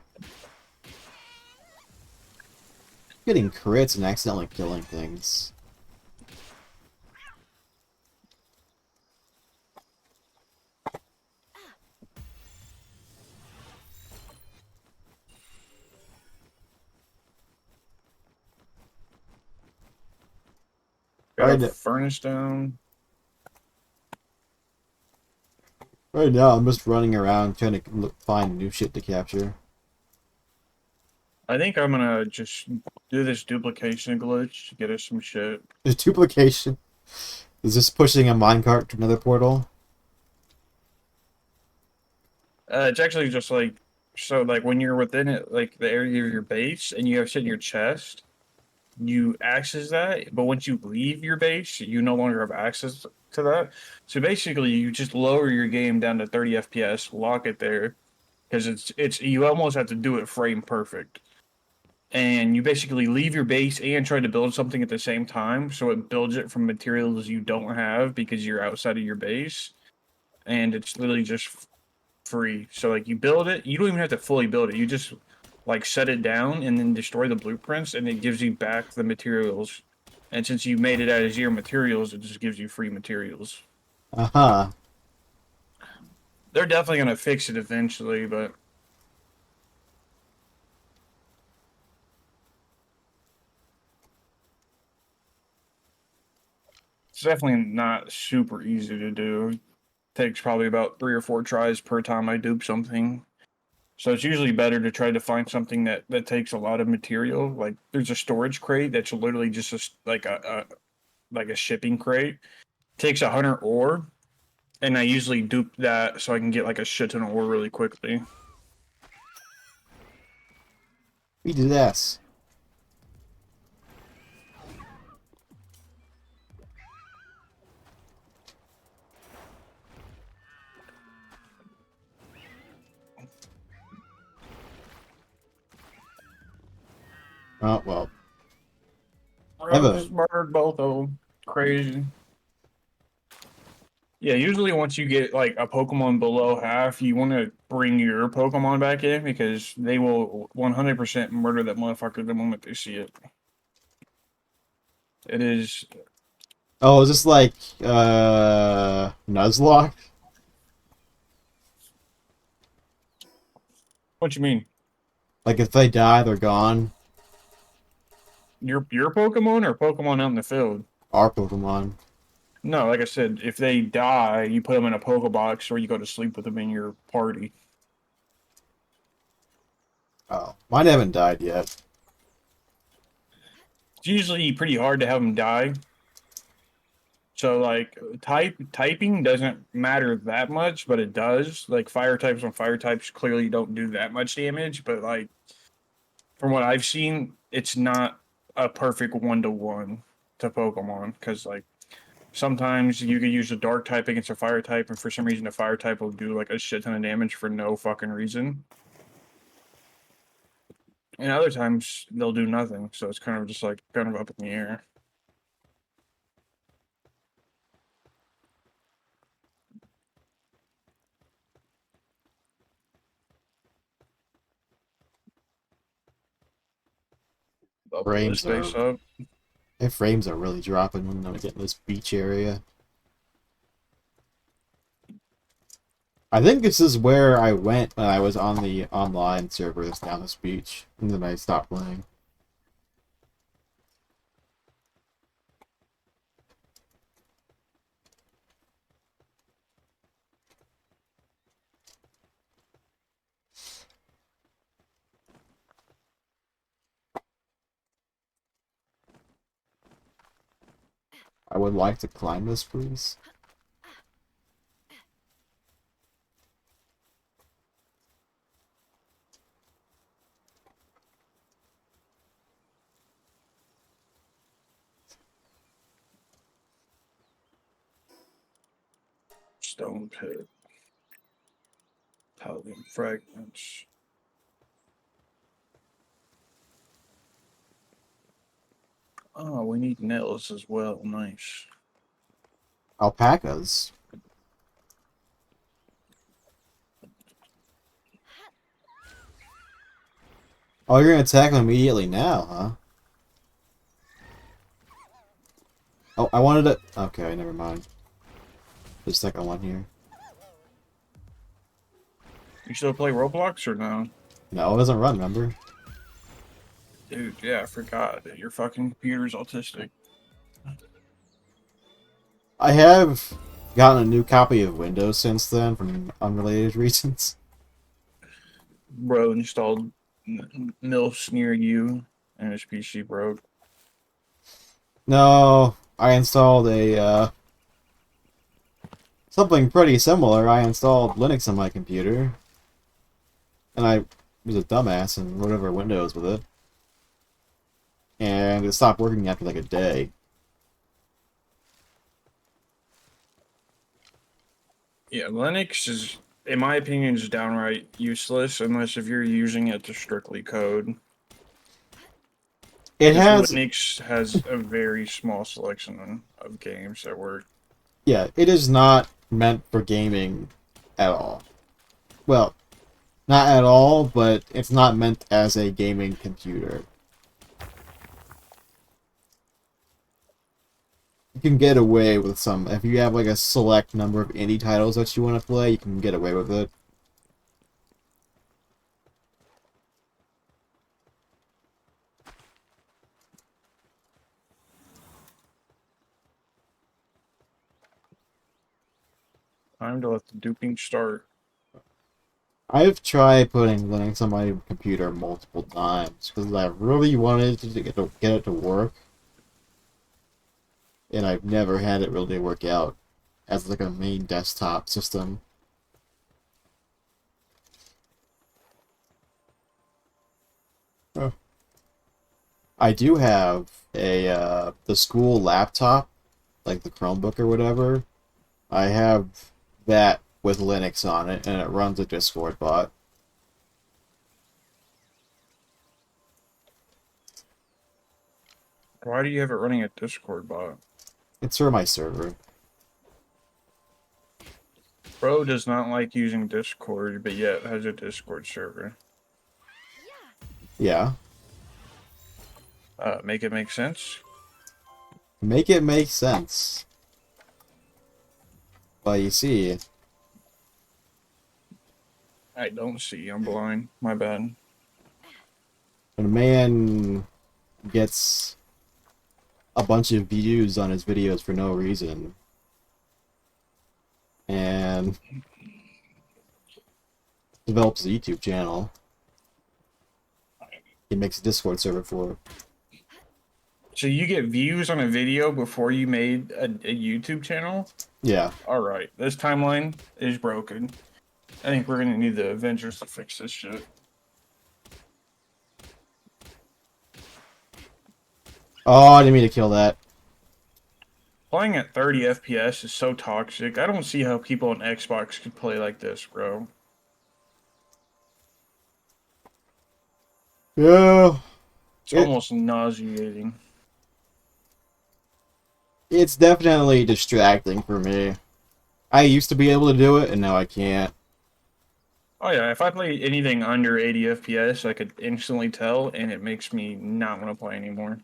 Getting crits and accidentally killing things. Got a furnace down. Right now, I'm just running around trying to find new shit to capture. I think I'm gonna just do this duplication glitch to get us some shit. There's duplication. Is this pushing a minecart to another portal? It's actually just like like when you're within it, like the area of your base, and you have shit in your chest, you access that. But once you leave your base, you no longer have access to that. So basically, you just lower your game down to 30 FPS, lock it there, because it's you almost have to do it frame perfect. And you basically leave your base and try to build something at the same time, so it builds it from materials you don't have because you're outside of your base, and it's literally just free. So like you build it, you don't even have to fully build it. You just like set it down and then destroy the blueprints, and it gives you back the materials. And since you made it out of zero materials, it just gives you free materials. Uh-huh. They're definitely gonna fix it eventually, but it's definitely not super easy to do. Takes probably about 3 or 4 tries per time I dupe something. So it's usually better to try to find something that takes a lot of material. Like there's a storage crate that's literally just like a shipping crate. Takes 100 ore, and I usually dupe that so I can get like a shit ton of ore really quickly. We do this. Oh, well. I just murdered both of them. Crazy. Yeah, usually once you get like a Pokemon below half, you want to bring your Pokemon back in because they will 100% murder that motherfucker the moment they see it. It is. Oh, is this like, Nuzlocke? What you mean? Like, if they die, they're gone? Your Pokemon or Pokemon out in the field? Our Pokemon. No, like I said, if they die, you put them in a Pokebox or you go to sleep with them in your party. Oh, mine haven't died yet. It's usually pretty hard to have them die. So like typing doesn't matter that much, but it does. Like fire types on fire types clearly don't do that much damage, but like from what I've seen, it's not a perfect 1-to-1 to Pokemon because like sometimes you could use a dark type against a fire type, and for some reason the fire type will do like a shit ton of damage for no fucking reason. And other times they'll do nothing, so it's kind of just like kind of up in the air. Bubble this Frames face are up. my frames are really dropping when I'm getting this beach area. I think this is where I went when I was on the online servers down this beach, and then I stopped playing. I would like to climb this, please. Stone pit. Paladin fragments. Oh, we need nails as well. Nice. Alpacas. Oh, you're gonna attack them immediately now, huh? Oh, I wanted to... Okay, never mind. There's a second one here. You still play Roblox or no? No, it doesn't run, remember? Dude, yeah, I forgot that your fucking computer's autistic. I have gotten a new copy of Windows since then, from unrelated reasons. Bro installed MILFs near you and his PC broke. No, I installed a, something pretty similar. I installed Linux on my computer, and I was a dumbass and wrote over Windows with it. And it stopped working after like a day. Yeah, Linux is, in my opinion, is downright useless unless if you're using it to strictly code. It Because has, Linux has a very small selection of games that work. yeah, it is not meant for gaming at all. Well, not at all, but it's not meant as a gaming computer. You can get away with some, if you have like a select number of indie titles that you want to play, you can get away with it. Time to let the duping start. I've tried putting Linux on my computer multiple times because I really wanted to get it to work, and I've never had it really work out as like a main desktop system. Oh. I do have a the school laptop, like the Chromebook or whatever. I have that with Linux on it, and it runs a Discord bot. Why do you have it running a Discord bot? It's for my server. Bro does not like using Discord, but yet has a Discord server. Yeah. Make it make sense? Make it make sense. Well, you see, I don't see. I'm blind. My bad. when a man gets a bunch of views on his videos for no reason. And develops a YouTube channel. He makes a Discord server for it. So you get views on a video before you made a YouTube channel? Yeah. Alright, this timeline is broken. I think we're gonna need the Avengers to fix this shit. Oh, I didn't mean to kill that. Playing at 30 FPS is so toxic. I don't see how people on Xbox could play like this, bro. Yeah. It's almost nauseating. It's definitely distracting for me. I used to be able to do it, and now I can't. Oh yeah, if I play anything under 80 FPS, I could instantly tell, and it makes me not want to play anymore.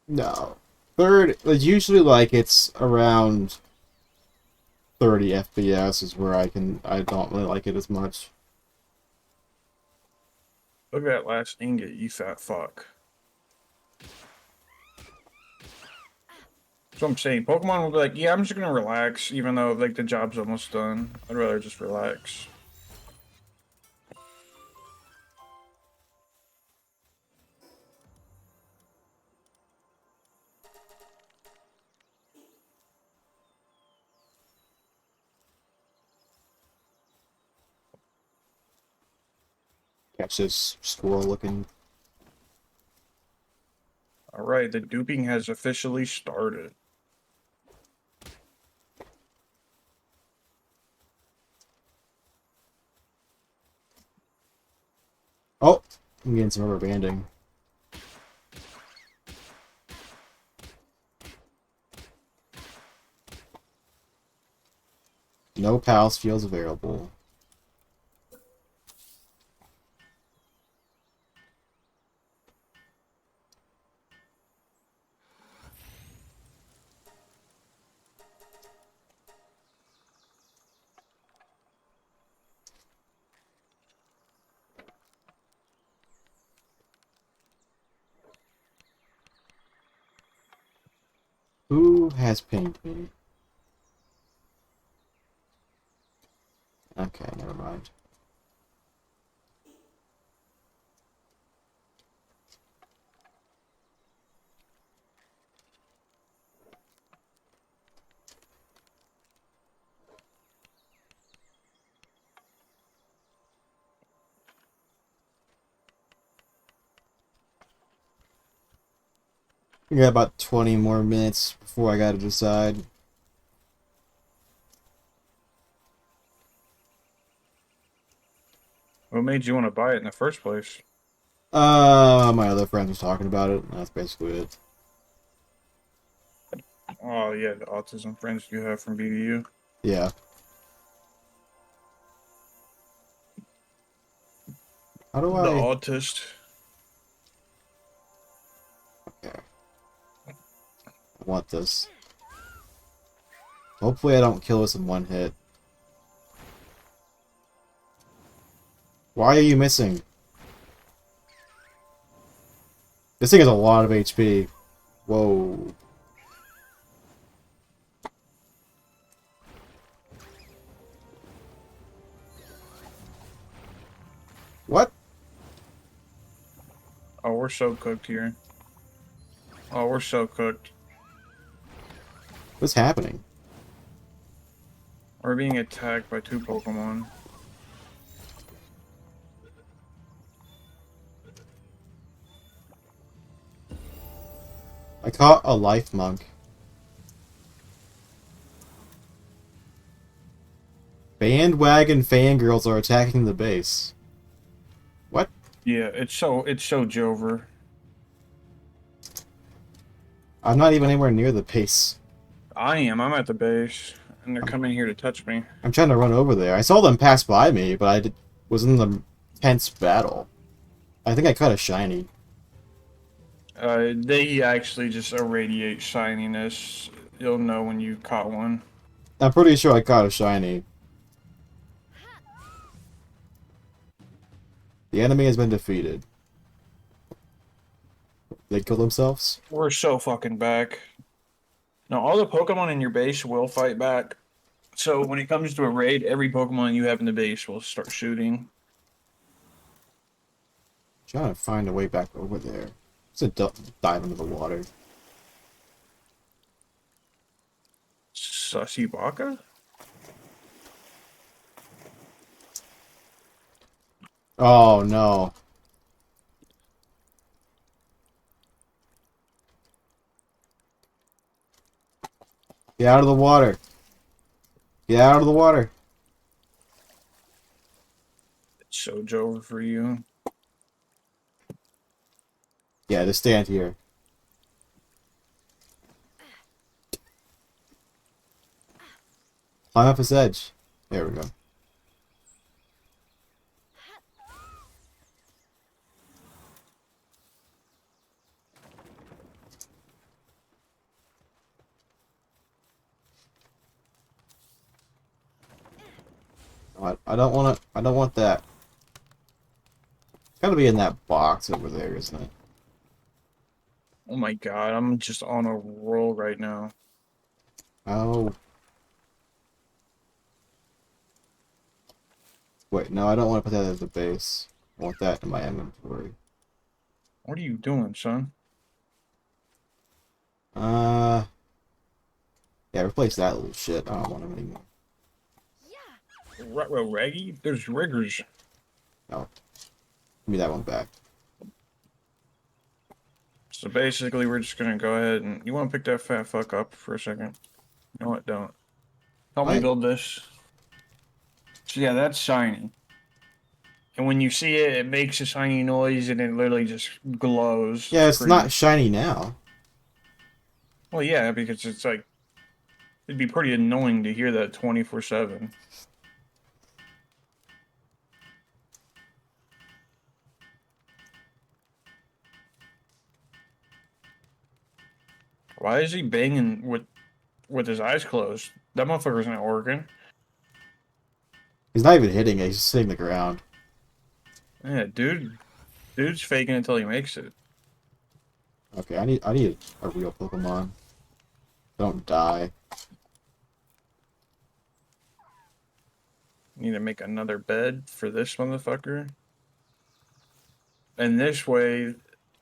No. Third, it's usually like it's around 30 FPS is where I don't really like it as much. Look at that last ingot, you fat fuck. So I'm saying, Pokemon will be like, yeah, I'm just gonna relax, even though like the job's almost done. I'd rather just relax. Catch this squirrel looking. Alright, the duping has officially started. Oh, I'm getting some rubber banding. No pals feels available. Who has pinged me? Okay, never mind. We got about 20 more minutes before I gotta decide. What made you want to buy it in the first place? My other friend was talking about it, and that's basically it. Oh yeah, the autism friends you have from BDU. Yeah. How do The I... autist. Okay. I want this. Hopefully I don't kill us in one hit. Why are you missing? This thing has a lot of HP. Whoa. What? Oh, we're so cooked here. Oh, we're so cooked. What's happening? We're being attacked by 2 Pokemon. I caught a life monk. Bandwagon fangirls are attacking the base. What? Yeah, it's so Jover. I'm not even anywhere near the base. I am. I'm at the base, and they're coming here to touch me. I'm trying to run over there. I saw them pass by me, but was in the tense battle. I think I caught a shiny. They actually just irradiate shininess. You'll know when you caught one. I'm pretty sure I caught a shiny. The enemy has been defeated. They kill themselves? We're so fucking back. Now, all the Pokemon in your base will fight back. So when it comes to a raid, every Pokemon you have in the base will start shooting. Trying to find a way back over there. Just a dive into the water. Susibaka? Oh no. Get out of the water. Get out of the water. It's Sojo for you. Yeah, just stand here. Climb up this edge. There we go. I don't want to. I don't want that. It's gotta be in that box over there, isn't it? Oh my god, I'm just on a roll right now. Oh. Wait, no, I don't want to put that as a base. I want that in my inventory. What are you doing, son? Uh. Yeah, replace that little shit. I don't want him anymore. Well, Raggy? There's riggers. No. Give me that one back. So basically, we're just gonna go ahead and... You want to pick that fat fuck up for a second? No, what? Don't. Help me build this. So yeah, that's shiny. And when you see it, it makes a shiny noise and it literally just glows. Yeah, it's not shiny now. Well, yeah, because it's like... It'd be pretty annoying to hear that 24/7. Why is he banging with his eyes closed? That motherfucker's not working. He's not even hitting it, he's just hitting the ground. Yeah, dude's faking until he makes it. Okay, I need a real Pokemon. Don't die. Need to make another bed for this motherfucker. And this way,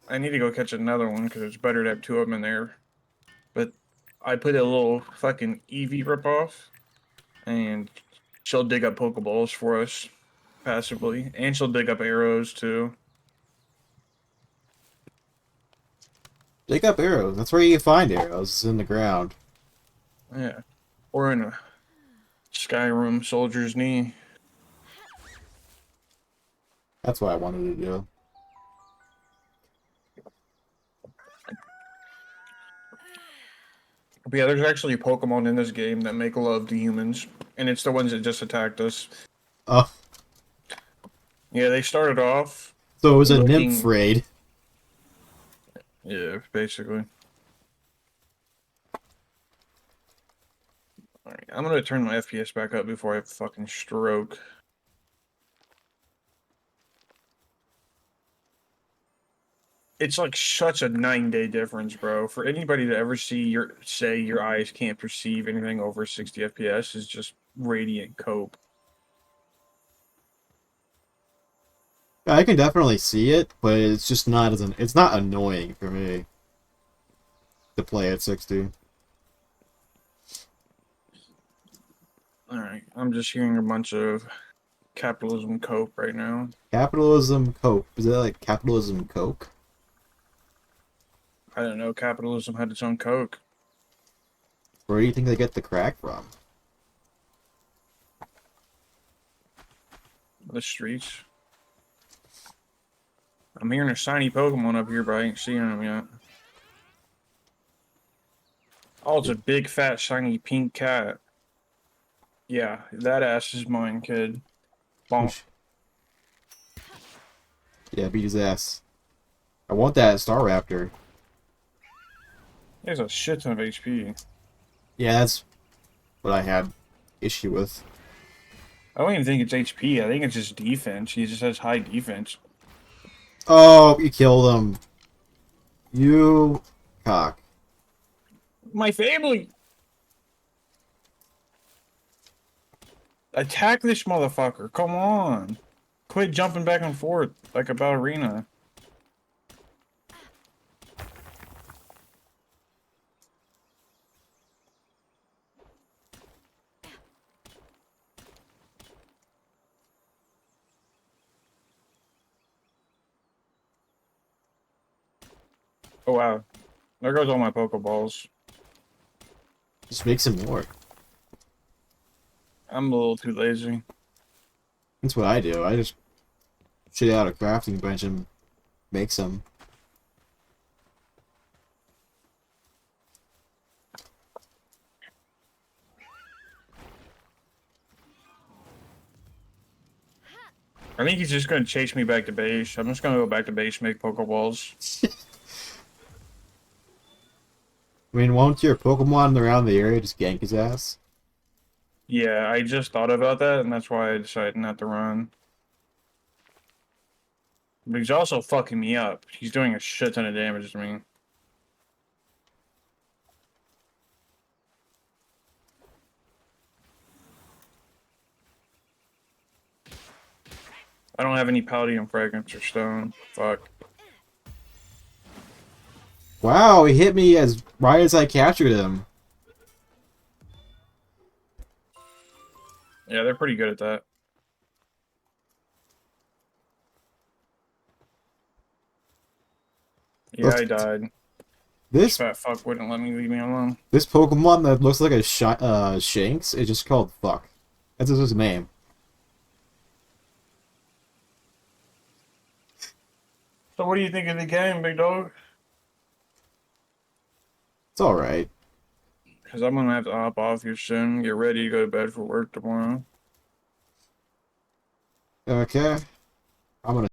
I need to go catch another one because it's better to have two of them in there. But I put a little fucking Eevee ripoff, and she'll dig up Pokeballs for us passively, and she'll dig up arrows too. Dig up arrows. That's where you find arrows. It's in the ground. Yeah, or in a Skyrim soldier's knee. That's what I wanted to do. But yeah, there's actually Pokemon in this game that make love to humans, and it's the ones that just attacked us. Oh. Yeah, they started off. So it was a nymph raid. Yeah, basically. Alright, I'm gonna turn my FPS back up before I have a fucking stroke. It's like such a 9-day difference, bro. For anybody to ever say your eyes can't perceive anything over 60 FPS is just radiant cope. Yeah, I can definitely see it, but it's just not it's not annoying for me to play at 60. Alright, I'm just hearing a bunch of capitalism cope right now. Capitalism Coke. Is that like capitalism Coke? I don't know, capitalism had its own coke. Where do you think they get the crack from? The streets. I'm hearing a shiny Pokemon up here, but I ain't seeing them yet. Oh, it's a big, fat, shiny pink cat. Yeah, that ass is mine, kid. Bonk. Yeah, beat his ass. I want that Staraptor. There's a shit ton of HP. Yeah, that's what I had issue with. I don't even think it's HP. I think it's just defense. He just has high defense. Oh, you killed him. You cock. My family! Attack this motherfucker. Come on. Quit jumping back and forth like a ballerina. Oh wow. There goes all my Pokeballs. Just make some more. I'm a little too lazy. That's what I do. I just shit out a crafting bench and make some. I think he's just gonna chase me back to base. I'm just gonna go back to base, make Pokeballs. I mean, won't your Pokemon around the area just gank his ass? Yeah, I just thought about that, and that's why I decided not to run. But he's also fucking me up. He's doing a shit ton of damage to me. I don't have any Palladium Fragments or Stone. Fuck. Wow, he hit me as right as I captured him. Yeah, they're pretty good at that. Yeah, I died. This This fat fuck wouldn't let me leave me alone. this Pokemon that looks like a Shanks is just called Fuck. That's his name. So what do you think of the game, big dog? It's alright. Because I'm gonna have to hop off here soon. Get ready to go to bed for work tomorrow. Okay. I'm gonna